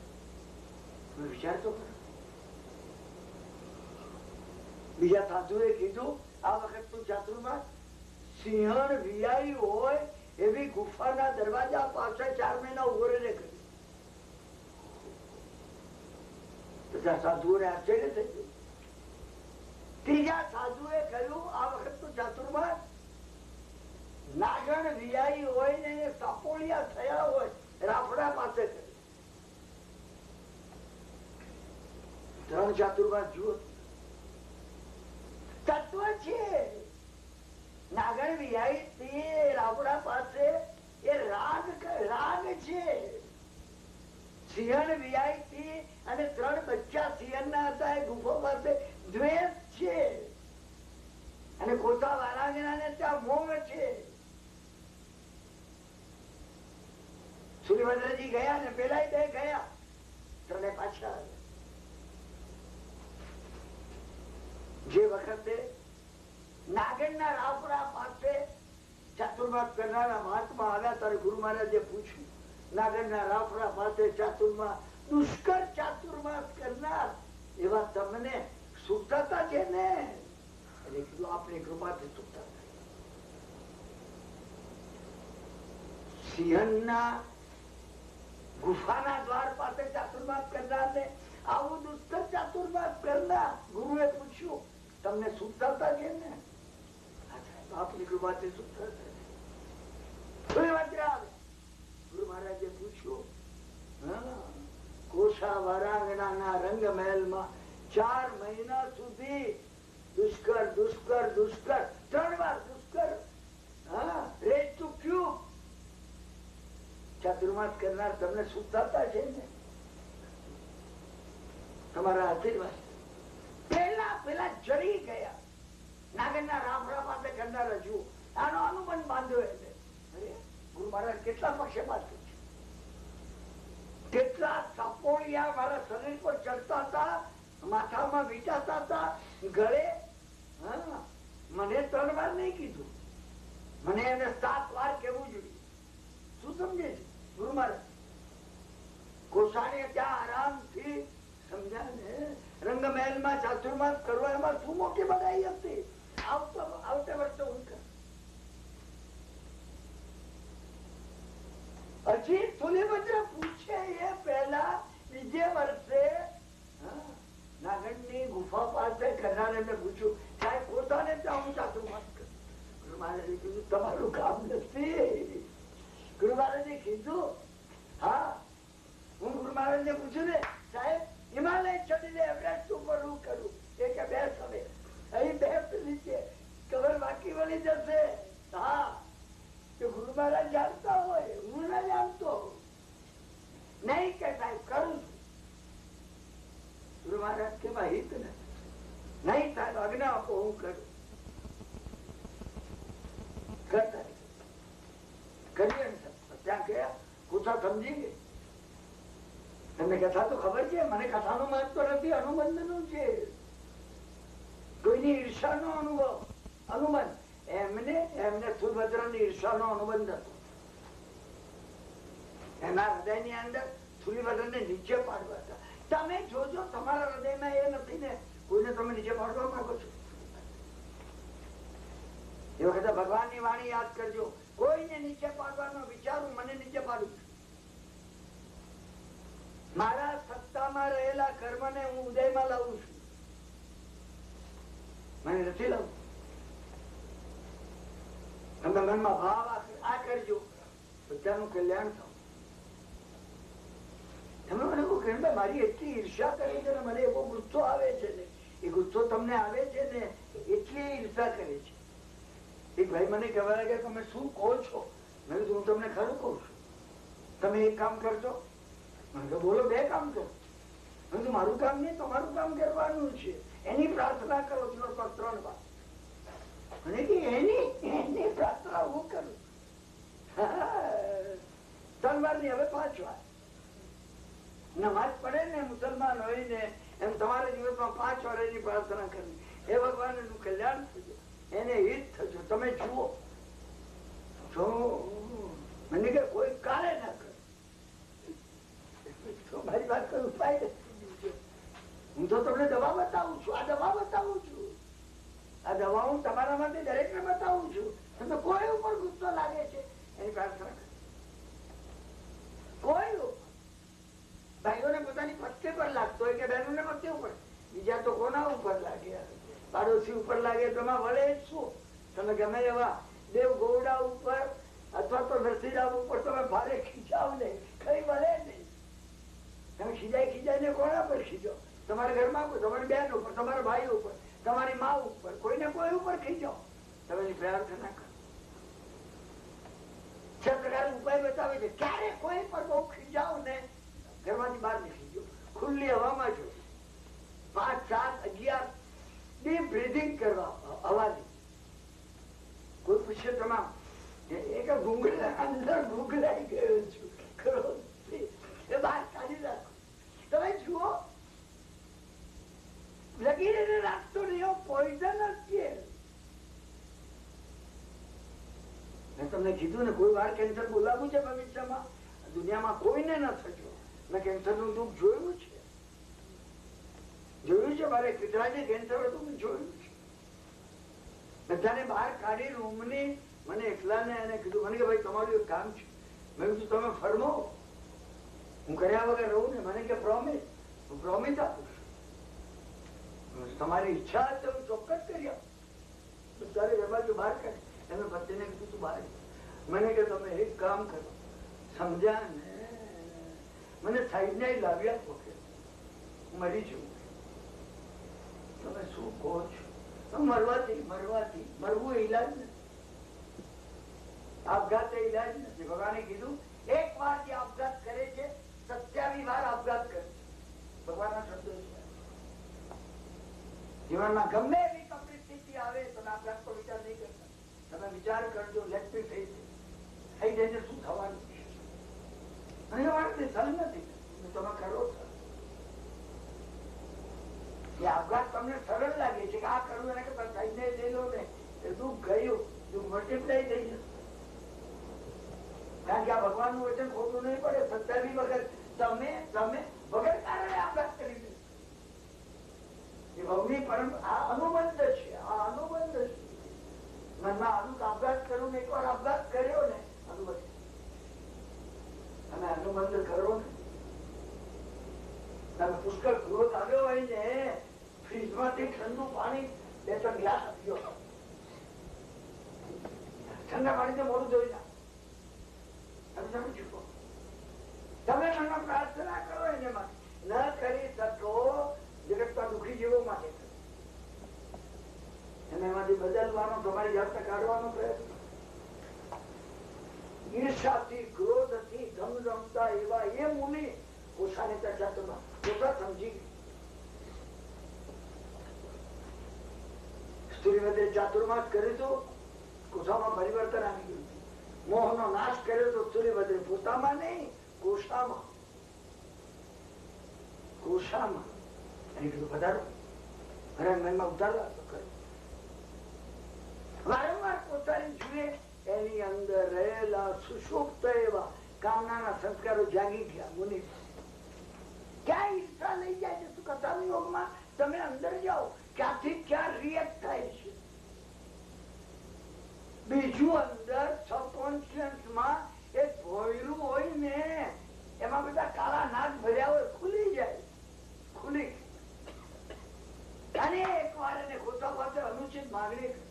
તમે વિચાર તો કરો. બીજા સાધુએ કીધું આ વખત નું ચાતુર્માસ સિંહણ વિયાઈ હોય એવી ગુફાના દરવાજા પાસે 4 મહિના ઉભો રહીને કર્યું. સાધુઓને આશ્ચર્ય થઈ ગયું. ત્રીજા સાધુએ કહ્યું આ વખત તો ચાતુર્માસ નાગણ વિયાઈ હોય ને સાપોળિયા થયા હોય રાફડા પાસે ત્રણ ચાતુર્માસ જુઓ તત્વ છે. નાગણ વિયાઈ તે રાફડા પાસે એ રાગ છે. સિંહણ વિયાઈ થી અને ત્રણ બચ્ચા સિંહણ ના હતા એ ગુફા પાસે દ્વેષ છે. અને કોતા વારાંગણા ને ત્યાં મોહ છે. સૂર્યભદ્રજી ગયા ને પેલા બે ગયા ત્રણે પાછા આવ્યા. જે વખતે નાગણના રાફડા પાસે ચાતુર્માસ કરનારા મહાત્મા આવ્યા ત્યારે ગુરુ મહારાજે પૂછ્યું નાગણના રાફડા પાસે ચાતુર્માસ દુષ્કર ચાતુર્માસ કરનાર એવા તમને સુખતા છે ને? એટલે કીધું આપની કૃપાથી સુખતા થાય. સિંહણના ગુફાના દ્વાર પાસે ચાતુર્માસ કરનાર ને આવું દુષ્કર ચાતુર્માસ કરનાર ગુરુએ પૂછ્યું તમને સુખતા છે ને? આપની કૃપાથી સુખતા થાય. ગુરુ મહારાજે પૂછ્યું કોષા વારાંગણાના રંગ મહેલમાં 4 મહિના સુધી દુષ્કર દુષ્કર દુષ્કર 3 વાર દુષ્કર રેજ ટુ ક્યુબ ચાતુર્માસ કરનાર તમને સુખતા છે ને? તમારા આશીર્વાદ. પેલા જરી ગયા નાગણના રાફડા પાસે કરનાર જુઓ આનો અનુબંધ બાંધ્યો. એટલે ગુરુ મહારાજ કેટલા પક્ષપાત છે. કેટલા સપોળિયા મારા શરીર પર ચડતા હતા, માથામાં વીંટાતા હતા, ગળે. મને 3 વાર નહીં કીધું, મને એને 7 વાર કેવું જોઈએ. શું સમજે છે ગુરુ મહારાજ? કોસાણે ત્યાં આરામથી સમજ્યા ને રંગમહેલ માં ચાતુર્માસ કરવા એમાં શું મોટી બધાઈ હતી. આવતે વર્ષે હું કર હજી તુલીભદ્ર પૂછે એ પહેલા બીજે વર્ષે નાગણની ગુફા પાસે કરનાર એમને પૂછ્યું સાહેબ પોતાને ત્યાં હું ચાતુર્માસ કરું. ગુરુ મહારાજે કીધું તમારું કામ નથી. ગુરુ મહારાજે કીધું હા હું ગુરુ મહારાજને પૂછ્યું ને સાહેબ હિમાલય ચડીને એવરેસ્ટ ઉપર હું કરું એ કે બે સમય અહીં બે પેલી છે ખબર બાકી વળી જશે. હા ગુરુ મહારાજ જાણતા હોય હું ના જાણતો નહીં કે સાહેબ કરું છું. ગુરુ મહારાજ કે હિત ને નહીં સાહેબ આજ્ઞા આપો હું કરું. કરતા કરીએ ત્યાં ગયા પૂછા સમજી ગઈ. તમને કથા તો ખબર છે, મને કથાનું મહત્વ નથી, અનુબંધ નું છે. કોઈની ઈર્ષા નો અનુબંધ એમને સુભદ્રની ઈર્ષા નો અનુબંધ હતો. એના હૃદય ની અંદર સુભદ્ર ને નીચે પાડવા હતા. તમે જોજો તમારા હૃદયમાં એ નથી ને કોઈને તમે નીચે પાડવા માંગો છો. એ વખતે ભગવાન ની વાણી યાદ કરજો. કોઈને નીચે પાડવાનો વિચારું મને નીચે પાડું છું. મારા સત્તામાં રહેલા કર્મ ને હું ઉદયમાં લાવું છું. મને નથી લાવું. તમે મનમાં ભાવ આ કરજો બધાનું કલ્યાણ થયું. તમે મને કહ્યું મારી એટલી ઈર્ષા કરે છે ને મને એવો ગુસ્સો આવે છે ને એ ગુસ્સો તમને આવે છે ને એટલી ઈર્ષા કરે છે. એક ભાઈ મને કહેવા લાગે તમે શું કહો છો? મેં કીધું હું તમને ખરું કહું છું. તમે એક કામ કરજો. બોલો 2 કામ કરો. મારું કામ નહીં તમારું કામ કરવાનું છે. એની પ્રાર્થના કરો દિવસ પર 3 વાર. મને કે એની પ્રાર્થના હું કરું 3 વાર ની હવે 5 વાર. નમાજ પડે ને મુસલમાન હોય ને એમ તમારે દિવસમાં 5 વાર એની પ્રાર્થના કરવી. એ ભગવાન એનું કલ્યાણ થજો, એને હિત થજો. તમે જુઓ જો મને કે કોઈ કાલે ના કરે. મારી વાત કોઈ ઉપાય નથી. હું તો તમને દવા બતાવું છું. આ દવા બતાવું છું. આ દવા હું તમારા માટે દરેક ને બતાવું છું. તમે કોઈ ઉપર ગુસ્સો લાગે છે એની પ્રાર્થના કરે. કોઈ ભાઈઓને પોતાની પત્ની પર લાગતો હોય કે બહેનોને પત્ની ઉપર, બીજા તો કોના ઉપર લાગે. પાડોશી ઉપર લાગે તો એમાં વળે શું? તમે ગમે એવા દેવ ગોવડા ઉપર અથવા તો નરસિંહરામ ઉપર તમે ભારે ખીચાવ ને કઈ વળે નહીં. તમે ખીજાઈને કોના પર ખીચો? તમારા ઘરમાં તમારી બેન ઉપર, તમારા ભાઈ ઉપર, તમારી મા ઉપર, કોઈને કોઈ ઉપર ખીચો. તમે પ્રાર્થના કરો. 6 પ્રકાર ઉપાય બતાવે છે. ક્યારે કોઈ પર બહુ ખીજાવ ને ઘરમાંથી બહાર નીકળી ગયો, ખુલ્લી હવામાં જો 5, 7, 11 ડીપ બ્રીધિંગ કરવા હવાની. કોઈ પૂછે તમામ એક અંદર ભૂગલાઈ ગયો છું ખરો એ બહાર કાઢી રાખો. તમે જુઓ લગીને રાખતો નહીં, પોઈઝન જ છે. મેં તમને કીધું ને કોઈ વાર કેન્સર બોલાવું છે ભવિષ્યમાં, દુનિયામાં કોઈને ન થજો. મેં કેન્સર નું દુઃખ જોયું છે મારે પિતરાજે કેન્સર હતું, મેં જોયું છે. બધાને બહાર કાઢી રૂમની મને એકલાને એને કીધું, મને કે ભાઈ તમારું એક કામ છે. મેં કીધું તમે ફરમો, હું કર્યા વગર રહું ને. મને કે પ્રોમિસ, હું પ્રોમિસ આપું છું, તમારી ઈચ્છા તો હું ચોક્કસ કરી આપું. તારે બાજુ બહાર કાઢી. એને પતિને કીધું તું બહાર. મને કે તમે એક કામ કરો, સમજ્યા ને, મને સાઈડ ને લાવ્યા પોકે મરી જવું. તમે શું કહો છો? મરવું ઈલાજ નથી, આપઘાત ઈલાજ નથી. ભગવાને કીધું એક વાર જે આપઘાત કરે છે 27 વાર આપઘાત કરે છે. ભગવાનના શબ્દો છે. જીવનમાં ગમે એવી પરિસ્થિતિ આવે તમે આપઘાત પર વિચાર નહીં કરતા. તમે વિચાર કરજો, લેટ મી ફેસ થઈ જઈને શું થવાનું છે. અને એ વાત સહન નથી, તમે કરો છો. એ આપઘાત તમને સરળ લાગે છે કે આ કરવું એને કરતા થઈને લઈ લો ને, એ દુઃખ ગયું, દુઃખ મલ્ટીપ્લાય થઈ જશે. કારણ કે આ ભગવાન નું વચન ખોટું નહીં પડે. 27 વખત તમે વગર કારણે આપઘાત કરી દે. એ ભવની પરંપરા અનુબંધ છે. આ અનુબંધ છે. મનમાં આપઘાત કરવું ને, એકવાર આપઘાત કર્યો ને અનુબંધ, તમે અનુબંધ કરો ને. તમે પુષ્કળ ક્રોધ આવ્યો હોય ને, ફ્રીજ માંથી ઠંડુ પાણી 2-3 ગ્લાસ આપ્યો, ઠંડા પાણી મોડું ધોઈ ના. તમે મને પ્રાર્થના કરો એને માટે ન કરી શકો. જગતમાં દુઃખી જીવો માટે એમાંથી બદલવાનો, તમારી જાતને કાઢવાનો પ્રયત્ન. ઈર્ષાથી, ક્રોધથી ધમધમતા એવા એ મુનિ પોતાની જાતમાં પોતા સમજી ગઈ. સ્ત્રીમતે ચાતુર્માસ કર્યું તો કુશામાં પરિવર્તન આવી ગયું. મોહનો નાશ કર્યો તો સ્ત્રીમતે પોતામાં નહીં, કોષામાં કીધું વધારો મનમાં ઉતારવા તો કર્યું. વારંવાર પોતાની જુએ, એની અંદર રહેલા સુષુપ્ત એવા કામનાના સંસ્કારો જાગી ગયા. મુનિ ક્યાં ઈચ્છા લઈ જાય છે? કથાના યોગમાં તમે અંદર જાઓ, ક્યાંથી ક્યાં રિએક્ટ થાય છે. બીજું અંદર સબકોન્શિયસમાં એક ભોયરું હોય ને, એમાં બધા કાળા નાક ભર્યા હોય, ખુલી જાય. અને એક વાર એને ખોટા પાસે અનુચિત માગણી કરી.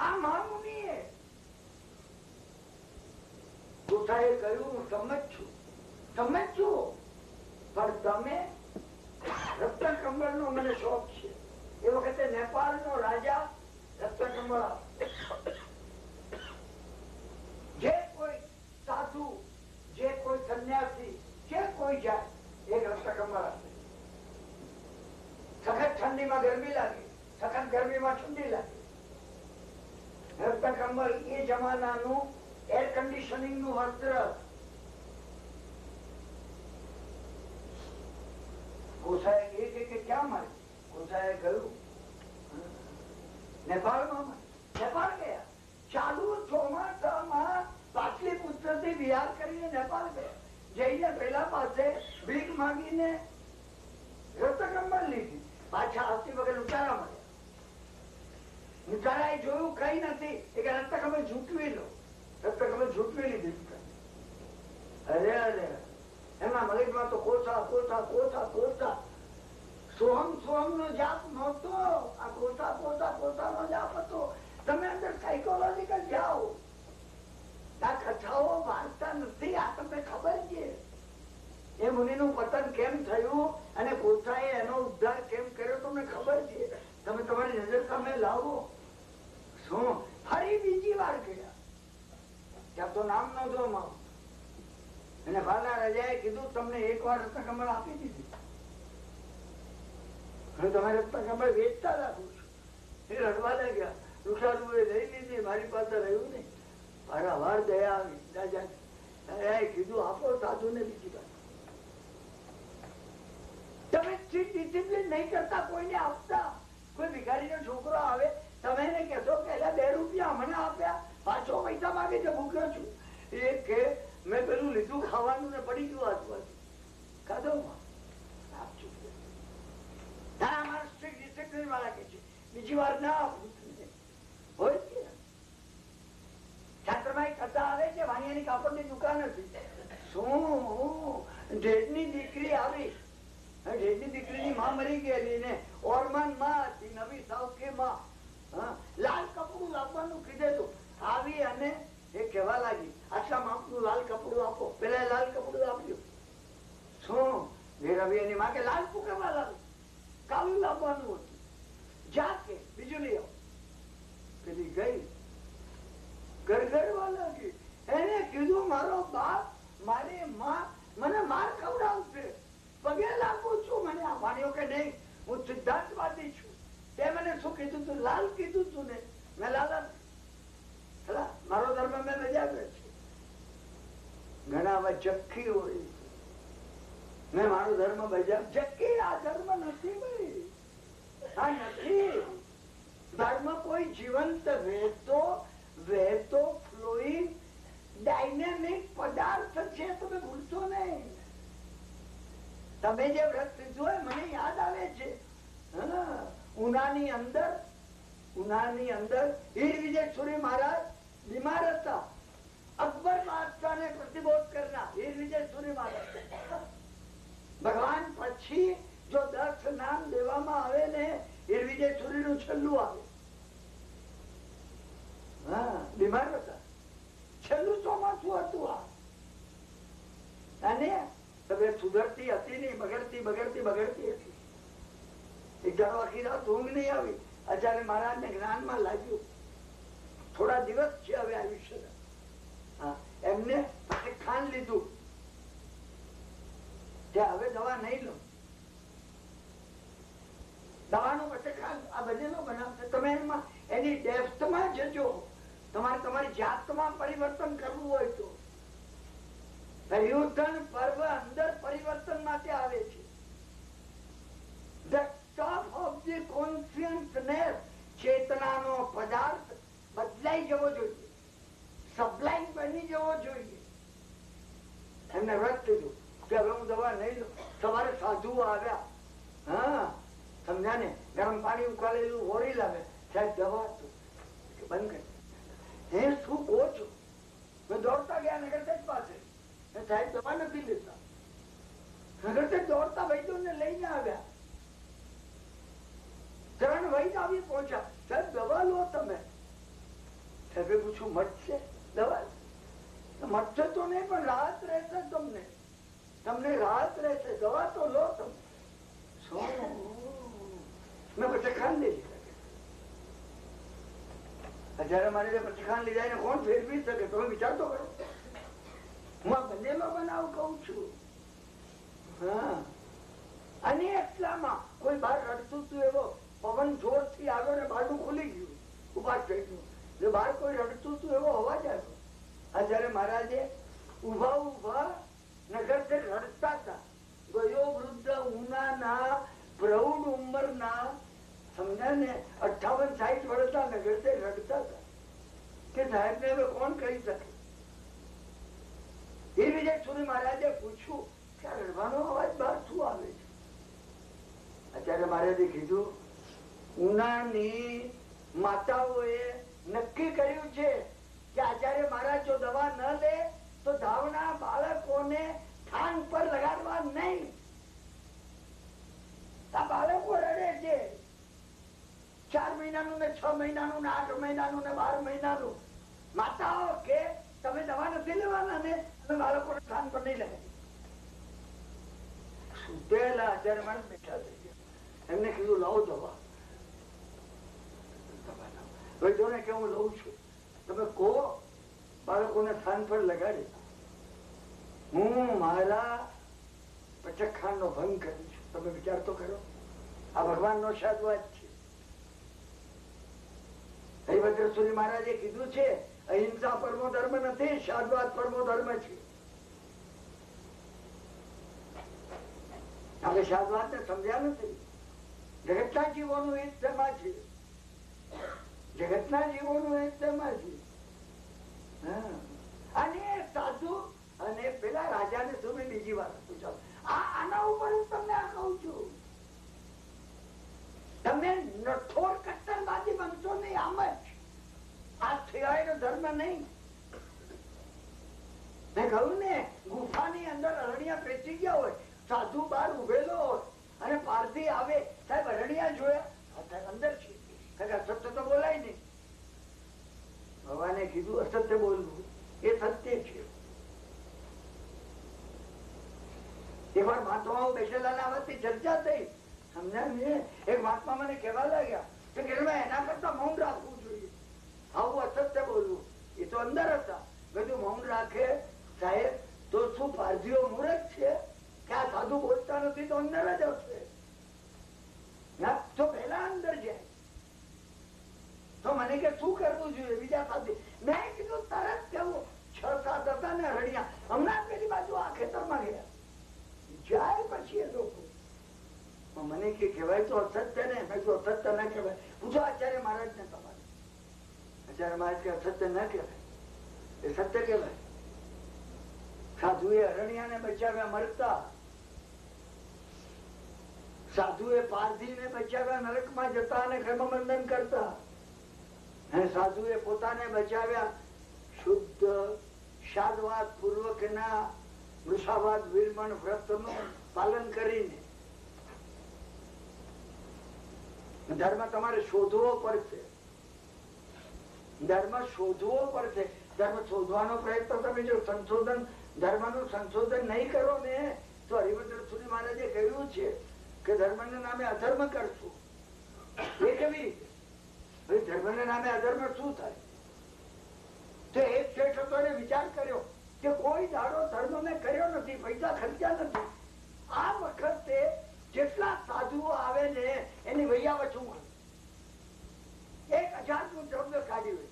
આ મહામુનિએ કોઠાએ કહ્યું, હું સમજ છું, પણ તમે રત્નકમળ નો મને શોખ છે. એ વખતે નેપાળ નો રાજા રત્નકમળ જે કોઈ સાધુ, જે કોઈ સન્યાસી, જે કોઈ જાય એક રત્નકમળ આપે. સખત ઠંડીમાં ગરમી લાગે, સખત ગરમીમાં ઠંડી લાગે. રત્નકમળ એ જમાનાનું એર કન્ડિશનિંગ નું વસ્ત્ર. કોસાએ કે ક્યાં મળે? કોસાએ કહ્યું નેપાળમાં. નેપાળ ગયા. ચાલુ ચોમાસામાં પાટલીપુત્ર થી વિહાર કરીને નેપાળ ગયા. જઈને પેલા પાસે ભીખ માંગીને રત્નકમળ લીધી. પાછા આવતી વખત ઉતારા મળ્યા. ઉતારા જોયું કઈ નથી, એક રત્નકમળ ઝૂંટવી લો. રત્નકમળ ઝૂંટવી લીધી. અરે એમના મગજમાં તો કોઠા સોહમ નો જાપ નહોતો. આ કોઠા મુનિનું પતન કેમ થયું અને પોતાએ એનો ઉદ્ધાર કેમ કર્યો તમને ખબર છે? તમે તમારી નજર સામે લાવો. શું ફરી બીજી વાર ગયા? ત્યાં તો નામ ન જો અને ભાલા રાજાએ કીધું તમને એક વાર રત્નકમળ આપી દીધી, તમારે રત્નકમળ વેચતા રાખું છું. એ રડવા લાગ્યા. ઋષાલુએ લઈ લીધી, મારી પાસે રહ્યું નહીં. મારા વાર દયા આવી. રાજાએ કીધું આપો સાધુ ને બીજી વાત. તમે ડિસિપ્લિન નહીં કરતા, કોઈને આપતા. કોઈ ભિખારીનો છોકરો આવે, તમે એને કહેશો કે 2 રૂપિયા મને આપ્યા, પાછો પૈસા માંગે છે, ભૂખ્યો છું. એ કે મેં પેલું લીધું ખાવાનું ને પડી ગયું હાથમાં, ખાધો આપજો. ડિસિપ્લિન વાળા કે છે બીજી વાર ના આપવું. હોય છે છાત્રમાં કથા આવે છે, વાણિયાની કાપડની દુકાન હતી. શું જેઠની દીકરી આવી, જેઠની દીકરીની માં મરી ગયેલી ને ઓરમાન માં હતી, નવી સાવકે માં. લાલ કપડું લાવવાનું કીધેલું. આવી અને એ કહેવા લાગી આટલા માપનું લાલ કપડું આપો. પેલા લાલ કપડું આપ્યું. શું રવિ એની માં કે લાલ કપડા લાવ, કાળું લાવવાનું હતું. જા કે બીજું લઈ આવો. પેલી ગઈ ગરગરવા લાગી. એને કીધું મારો બાપ મારી માં મને માર ખવડાવશે, પગે લાગુ છું. મને આ માન્યો કે નહીં, હું સિદ્ધાંતવાદી છું. તે મને શું કીધું તું? લાલ કીધું તું ને. મેં લાલ મારો ધર્મ મેં બજાવ્યો છે. ઘણા ચક્કી હોય, મેં મારો ધર્મ બજાવ. ચક્કી આ ધર્મ નથી ભાઈ, આ નથી ધર્મ. કોઈ જીવંત વહેતો ફ્લોઈંગ ડાયનેમિક પદાર્થ છે. તમે ભૂલશો નહીં. તમે જે વ્રત લીધું હોય, મને યાદ આવે છે ઉનાની અંદર હીર વિજયસુરી મહારાજ બીમાર હતા. અકબર બાદશાહ ને પ્રતિબોધ કરનાર હીર વિજયસુરી મહારાજ. ભગવાન પછી જો 10 નામ દેવામાં આવે ને, હીર વિજયસુરી નું છેલ્લું આવે. બીમાર હતા, છેલ્લું ચોમાસું હતું આ. અને તબિયત સુધરતી હતી નહીં, બગડતી હતી. એક ધારો આખી રાત ઊંઘ નહીં આવી. આચાર્ય મહારાજ ને જ્ઞાન માં લાગ્યું, થોડા દિવસ છે હવે આયુષ્ય. એમને પછી ખાન લીધું કે હવે દવા નહીં લો. દવાનું પછી ખાન આ બધેલો બનાવશે. તમે એમાં એની ડેપ્થમાં જજો. તમારી જાતમાં પરિવર્તન કરવું હોય તો પરિવર્તન પર્વ અંદર પરિવર્તન માટે આવે છે. The top of the consciousness, ચેતનાનો પદાર્થ બદલાઈ જવો જોઈએ, સબ્લાઇમ બની જવો જોઈએ. એમને વ્રત કીધું કે હવે હું દવા નહીં લઉં. સવારે સાધુ આવ્યા, સમજ્યા ને, ગરમ પાણી ઉકાળેલું ઓરી લાવે. સાહેબ દવા બંધ કરી. હે શું કહો છો? મેં દોડતા ગયા નગરસેજ પાસે. સાહેબ દવા નથી લેતા. નગરસેજ દોડતા વૈદ્યોને લઈને આવ્યા. 3 વૈદ આવી પહોંચ્યા. સાહેબ દવા લો તમે. સાહેબે પૂછ્યું મટશે દવા? મટશે તો નહીં, પણ રાહત રહેશે. તમને રાહત રહેશે. દવા તો લો તમે. શું મેં પછી ખાન લીધી. જયારે મારી પછી ખાન લીધા એને કોણ ફેરવી શકે? તમે વિચાર તો કરો. હું આ બંનેનો બનાવ કઉ છું. અને એટલામાં કોઈ બહાર રડતું હતું, એવો પવન જોર થી આવ્યો ને બારણું ખુલી ગયું, ઉભા થઈ ગયું. બહાર કોઈ રડતું હતું એવો અવાજ આવ્યો. આચાર્ય મહારાજે ઉભા નગર થી રડતા હતા. ગયો વૃદ્ધ ઉનાના પ્રૌઢ ઉંમરના, સમજ્યા ને, 58-60 વર્ષના નગર થી રડતા હતા કે સાહેબ ને હવે કોણ કહી શકે. એ વિજયસુરી મહારાજે પૂછ્યું કે રડવાનો અવાજ બહાર શું આવે છે? આચાર્ય મહારાજે કીધું ઉનાની માતાઓએ નક્કી કર્યું છે કે આચાર્ય મહારાજ જો દવા ન લે તો ધાવના બાળકોને થાન પર લગાડવા નહીં. આ બાળકો રડે છે. 4 મહિનાનું ને 6 મહિનાનું ને 8 મહિનાનું ને 12 મહિનાનું. માતાઓ કે તમે દવા નથી લેવાના ને, તમે બાળકોને થાન પર નહીં લગાડી. સુતેલા 1000 માણસ બેઠા થઈ ગયા. એમને કીધું લાવો દવા. વૈદ્યોને કે હું લઉં છું, તમે કહો. બાળકોને સ્થાન પર લગાડી. હું મારા પચખાન નો ભંગ કરું છું. તમે વિચાર તો કરો, આ ભગવાન નો સાદવાદ છે. હરિભદ્ર મહારાજે કીધું છે અહિંસા પરમો ધર્મ નથી, સાદવાદ પરમો ધર્મ છે. આપણે સાદવાદ ને સમજ્યા નથી. જગતના જીવોનું હિત તેમાં છે. જગતના જીવોનું હિત તેમાં છે. અને સાધુ અને પેલા રાજાને તમે બીજી વાત પૂછો. આના ઉપર હું તમને આ કહું છું, તમે નઠોર કટ્ટરબાજી બનશો નહીં. આમ જ આ સિવાયનો ધર્મ નહીં. મેં કહ્યું ને, ગુફાની અંદર અરણ્યા પેચી ગયા હોય, સાધુ બહાર ઉભેલો હોય અને પારધી આવે, સાહેબ અરણ્યા જોયા અંદર છે, અસત્ય તો બોલાય નહીં. ભગવાને કીધું અસત્ય બોલવું એ સત્ય છે. એક વાર મહાત્માઓ બેસેલા આવતી ચર્ચા થઈ, સમજ્યા ને? એક મહાત્મા મને કહેવા લાગ્યા કે એના કરતા મૌન રાખવું જોઈએ, આવું અસત્ય બોલવું. એ તો અંદર હતા. બધું મૌન રાખે સાહેબ તો શું પારધીઓ મૂર્ખ છે કે આ સાધુ બોલતા નથી તો અંદર જ હશે? તો પેલા અંદર જાય. તો મને કે શું કરવું જોઈએ બીજા સાથે? મેં કીધું તરત કેવું, 6-7 હતા ને રણિયા, હમણાં પેલી બાજુ આ ખેતરમાં ગયા જાય. પછી એ લોકો મને કે કહેવાય તો અસત્ય ને. મેં તો અસત્ય ના કહેવાય. પૂછો આચાર્ય મહારાજ ને તમારે. આચાર્ય મહારાજ કે અસત્ય ના કહેવાય, એ સત્ય કહેવાય. સાધુએ અરણ્યાને બચાવ્યા મરતા, સાધુએ પારધીને બચાવ્યા નરકમાં જતા અને કર્મબંધન કરતા, અને સાધુએ પોતાને બચાવ્યા શુદ્ધ સાદવાદ પૂર્વકના વૃષાવાદ વિરમણ વ્રતનું પાલન કરીને. ધર્મ તમારે શોધવો પડશે. ધર્મ શોધવો પડશે. ધર્મ શોધવાનો પ્રયત્ન તમે જો સંશોધન ધર્મનું સંશોધન નહીં કરો ને તો હરિભદ્ર સુરી મહારાજે કહ્યું છે કે ધર્મના નામે અધર્મ કરશું. એ કેવી રીતે? ધર્મના નામે અધર્મ શું થાય? તો એક શેઠ હતો એને વિચાર કર્યો કે કોઈ દાડો ધર્મ મેં કર્યો નથી, પૈસા ખર્ચ્યા નથી. આ વખતે જેટલા સાધુઓ આવે ને એની વૈયા વચું 1000 નું દ્રવ્ય કાઢ્યું.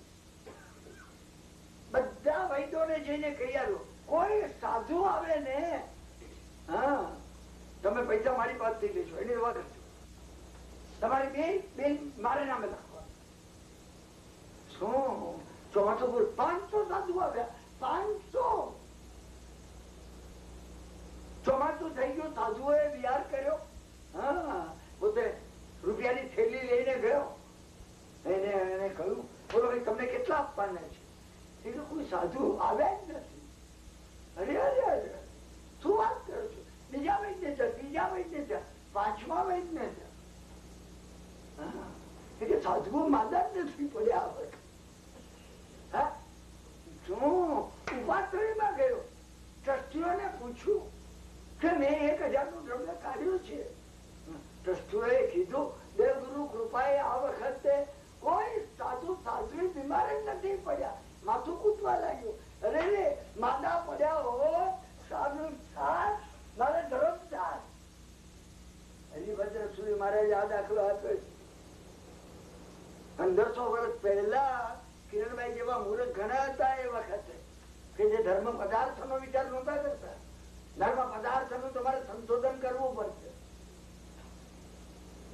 બધા વૈદ્યોને જઈને કહી આવ્યો, કોઈ સાધુ આવે ને તમે પૈસા મારી પાસેથી લેજો, એની દવા કરજો. તમારી બે મારે નામે લખવા. શું ચોમાસું 500 સાધુ આવ્યા. 500 ચોમાસું થઈ ગયું. સાધુઓએ વિહાર કર્યો. પોતે રૂપિયાની થેલી લઈને ગયો. એને કહ્યું બોલો ભાઈ તમને કેટલા આપવાના છે? એટલે કોઈ સાધુ આવ્યા જ નથી. અરે અરે અરે શું વાત કરો છો? બીજા વૈદ્ય છે, ત્રીજા વૈદ્ય છે, 5મા વૈદ્ય છે. એટલે સાધુઓ માદા જ નથી પડ્યા. ઉપાશ્રયમાં ગયો, ટ્રસ્ટીઓને પૂછ્યું કે મેં 1000 નું દ્રવ્ય કાઢ્યું છે. ટ્રસ્ટીઓએ કીધું દેવગુરુ કૃપાએ આ વખતે કોઈ સાધુ સાધ્વી બીમાર જ નથી પડ્યા. માથું કૂટવા લાગ્યું. અરે રે માદા પડ્યા હોય સાધુ મારે ધર્મદાર. હરિભદ્ર સુરી મહારાજ આ દાખલો આપ્યો છે. 1500 વર્ષ પહેલા કિરણભાઈ જેવા મૂર્ખ ઘણા હતા એ વખતે કે જે ધર્મ પદાર્થ નો વિચાર નહોતા કરતા. ધર્મ પદાર્થ નું તમારે સંશોધન કરવું પડશે.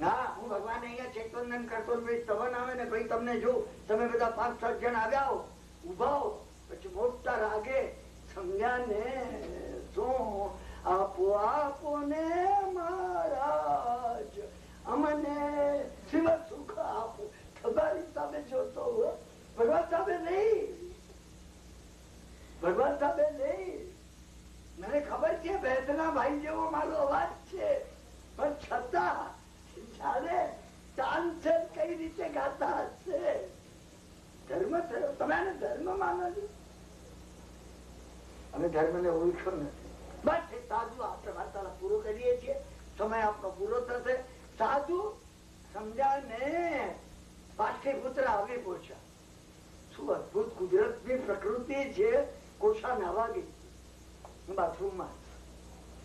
હા, હું ભગવાન અહીંયા ચેતવંદન કરતો તવન આવે ને ભાઈ તમને જો તમે બધા 5-7 જણ આવ્યા હો, ઉભા હો, પછી મોટા રાગે સમજ્યા ને શું આપો આપો ને મહારાજ અમને શિવ સુખ આપો. તમારી સામે જોતો હોય ભગવાન સામે નહીં, ભગવાન સામે નહીં. મને ખબર છે ભેદના ભાઈ જેવો મારો અવાજ છે, પણ છતાં જયારે તાનસેન કઈ રીતે ગાતા હશે. ધર્મ થયો. તમે આને ધર્મ માનો છો? અમે ધર્મ ને ઓળખ્યો નથી. બસ સાધુ આપણે વાર્તાલાપ પૂરો કરીએ છીએ. સમય આપણો પૂરો થશે. સાધુ સમજ્યા ને પાઠ્યપુત્ર આવી પહોંચ્યા. શું અદભુત કુદરતની પ્રકૃતિ છે. કોષા નાવા ગઈ બાથરૂમમાં.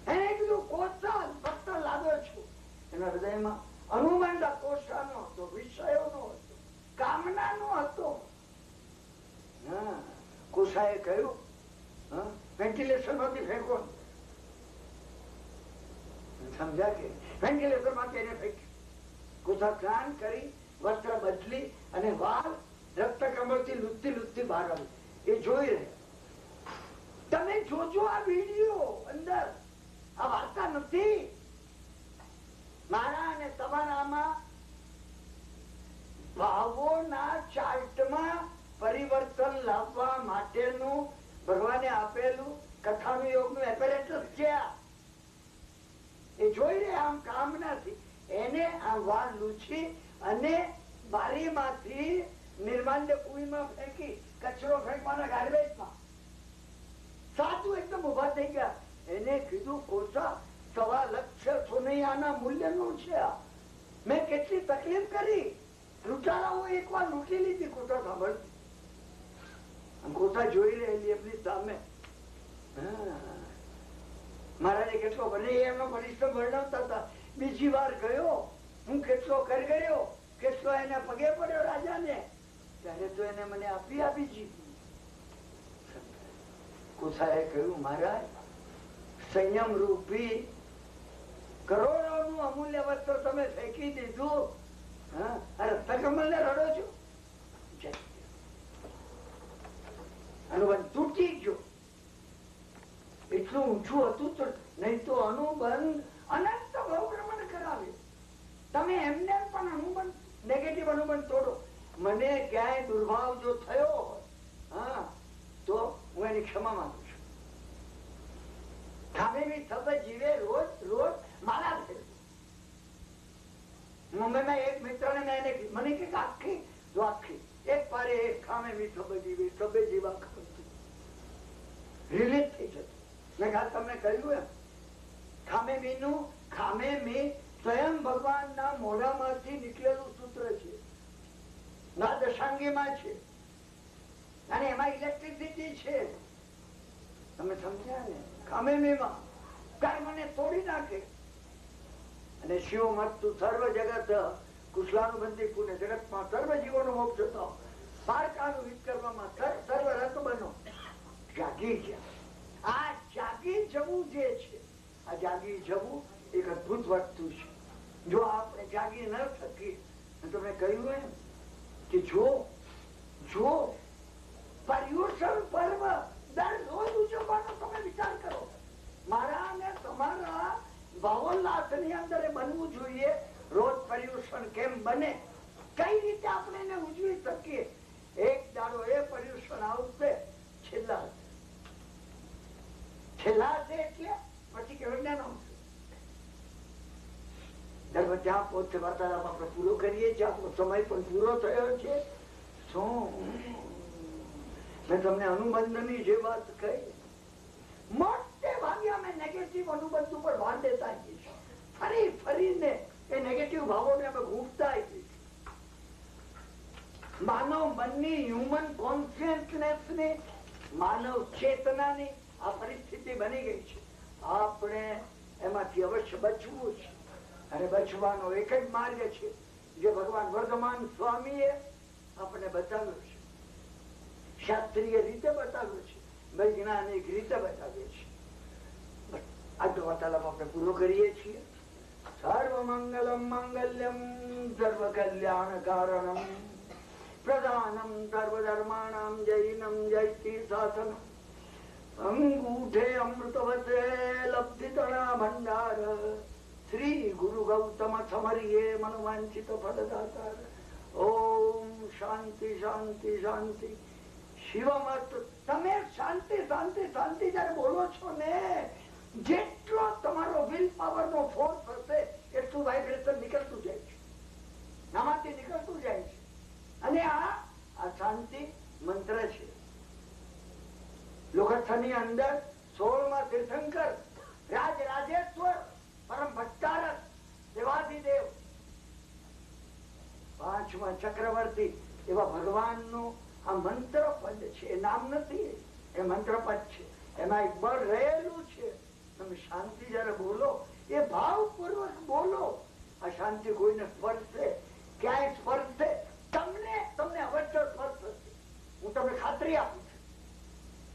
એને કીધું કોષા ફક્ત લાવ્યો છું. એના હૃદયમાં અનુબંધ કોષાનો હતો, વિષયોનો હતો, કામનાનો હતો. કોષાએ કહ્યું વેન્ટિલેશન માંથી ફેંકો. સમજ્યા કે વેન્ટિલેશન માંથી એને ફેંકી. કોષા સ્નાન કરી વસ્ત્ર બદલી અને વાળ રક્ત કમળથી લૂંટતી લૂંટતી બહાર આવી. એ જોઈ રહ્યા. તમે જોજો આ વિડીયો. અંદર આ વાર્તા નથી. મારા અને તમારામાં ભાવોના ચાર્ટમાં પરિવર્તન લાવવા માટેનું ભગવાને આપેલું કથાનું યોગનું એપેરેટસ છે. એ જોઈ રે આમ કામનાથી એને આ વાળ લૂછી અને બારીમાંથી નિર્માલ્ય કુઈમાં ફેંકી. કચરો ફેંકવાના ગાર્બેજમાં. સાધુ એકદમ ઉભા થઈ ગયા. એને કીધું કોષા 1.25 લાખ સોનૈયાના મૂલ્યનું છે. મેં કેટલી તકલીફ કરી. લૂંટારાઓ એકવાર લૂંટી લીધી. કોટા સાંભળતી. કોટા જોઈ રહેલી એમની સામે. મહારાજે કેટલો બને એમનો પરિશ્રમ વર્ણવતા હતા. બીજી વાર ગયો હું કેટલો કરી ગયો, કેટલો એને પગે પડ્યો રાજાને. ત્યારે તો એને મને આપી બીજી. કોસાએ કહ્યું મહારાજ સંયમ રૂપી કરોડોનું અમૂલ્ય વસ્ત્ર તમે ફેંકી દીધું. રક્તકમલ ને રડો છો. અનુબંધ તૂટી ગયો. એટલું ઊંચું હતું તો નહીં તો અનુબંધ અનંત ભવભ્રમણ કરાવે. તમે એમને પણ અનુબંધ નેગેટિવ અનુબંધ તોડો. મને ક્યાંય દુર્ભાવ જો થયો હોય તો હું એની ક્ષમા માંગુ છું. ખામેવી થબ જીવે રોજ રોજ મારા થયું. મુંબઈમાં એક મિત્રને મેં એને મને કે આખી જો આખી એક પારે એક ખામેવી થબ જીવે સબે જીવા ખબર રિલીઝ થઈ જતું. મેં તમને કહ્યું એમ ખામેમી સ્વયં ભગવાનના મોઢામાંથી નીકળેલું સૂત્ર છે. ના દશાંગીમાં છે અને એમાં ઇલેક્ટ્રિસિટી છે. તમે સમજ્યા ને? ખામેમીમાં કર્મને તોડી નાખે. અને શિવ મત સર્વ જગત કુશલાનુબંધી પુણે જગતમાં સર્વ જીવોનો મોક્ષ થતો પારકાનું હિત કરવામાં સર્વ રત બનો. જાગી ગયા. આ જાગી જવું જે છે, આ જાગી જવું એક અદભુત વસ્તુ છે. જો આપણે જાગી ન શકીએ, તમે કહ્યું એમ કે જો પર્યુષણ પર્વ દર રોજ ઉજવવાનો તમે વિચાર કરો. મારા અને તમારા ભાવોલ્લાસ ની અંદર બનવું જોઈએ. રોજ પર્યુષણ કેમ બને, કઈ રીતે આપણે એને ઉજવી શકીએ. એક દાડો એ પર્યુષણ આવશે છેલ્લા છે એટલે પછી કેવું જ્ઞાન આવશે. ત્યાં પોતે વાર્તાલાપ આપણે પૂરો કરીએ છીએ. આપણો સમય પણ પૂરો થયો છે. શું મેં તમને અનુબંધની જે વાત કહી, મોટે ભાગે અમે નેગેટિવ અનુબંધ ઉપર ભાર દેતા છીએ. ફરી ફરીને એ નેગેટિવ ભાવોને અમે ઘૂંટતા છીએ. માનવ મનની હ્યુમન કોન્શિયસનેસની માનવ ચેતનાની આ પરિસ્થિતિ બની ગઈ છે. આપણે એમાંથી અવશ્ય બચવું છે. અને બચવાનો એક જ માર્ગ છે જે ભગવાન વર્ધમાન સ્વામીએ આપણે બતાવ્યો છે. શાસ્ત્રીય રીતે બતાવ્યો છે, વૈજ્ઞાનિક રીતે બતાવ્યો છે. આજનો વાર્તાલાપ આપણે પૂરો કરીએ છીએ. સર્વ મંગલમ મંગલ્યમ સર્વ કલ્યાણ કારણમ પ્રધાનમ સર્વધર્માણામ જૈનમ જયતિ શાસનમ અંગૂઠે અમૃતવતે લબ્ધિતણા ભંડાર શ્રી ગુરુ ગૌતમ સમરીએ મનોવાંછિત ફલદાતાર. ઓમ શાંતિ શાંતિ શાંતિ. શિવમત તમે શાંતિ શાંતિ શાંતિ જયારે બોલો છો ને, જેટલો તમારો વિલ પાવર નો ફોર્સ હશે એટલું વાઇબ્રેશન નીકળતું જાય છે, આમાંથી નીકળતું જાય છે. અને આ શાંતિ મંત્ર છે. લોકસ્થની અંદર 16માં તીર્થંકર રાજ રાજેશ્વર પાંચમા ચક્રવર્તી એવા ભગવાનનું આ મંત્ર પદ છે. એ નામ નથી, એ મંત્ર પદ છે. એમાં એક બળ રહેલું છે. તમે શાંતિ જયારે બોલો એ ભાવપૂર્વક બોલો. આ શાંતિ કોઈને સ્પર્શે, ક્યાંય સ્પર્શે તમને અવશ્ય સ્પર્શ. હું તમને ખાતરી આપું છું.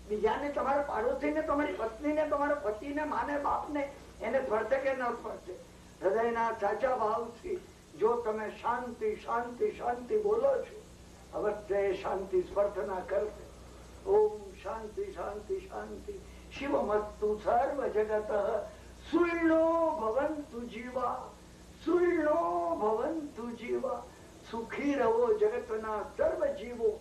બીજાને, તમારા પાડોશીને, તમારી પત્નીને, તમારા પતિને, માને, બાપને એને સ્પર્શે કે ન સ્પર્શે, હૃદયના સાચા ભાવથી જો તમે શાંતિ શાંતિ શાંતિ બોલો છો, અવશ્ય શાંતિ સ્પર્શના કરશે. ઓમ શાંતિ શાંતિ શાંતિ. શિવમસ્તુ સર્વ જગત સુર્ણો ભવંતુ જીવા, સુર્ણો ભવંતુ જીવા. સુખી રહો જગતના સર્વ જીવો,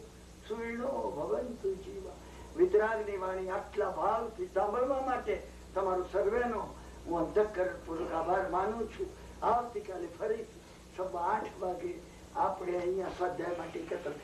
સુર્ણો ભવંતુ જીવા. વિતરાગની વાણી આટલા ભાવથી સાંભળવા માટે તમારો સર્વેનો હું અંતઃકરણપૂર્વક આભાર માનું છું. આવતીકાલે ફરીથી સવા 8 વાગે આપણે અહીંયા સ્વાધ્યાય માટે એકત્ર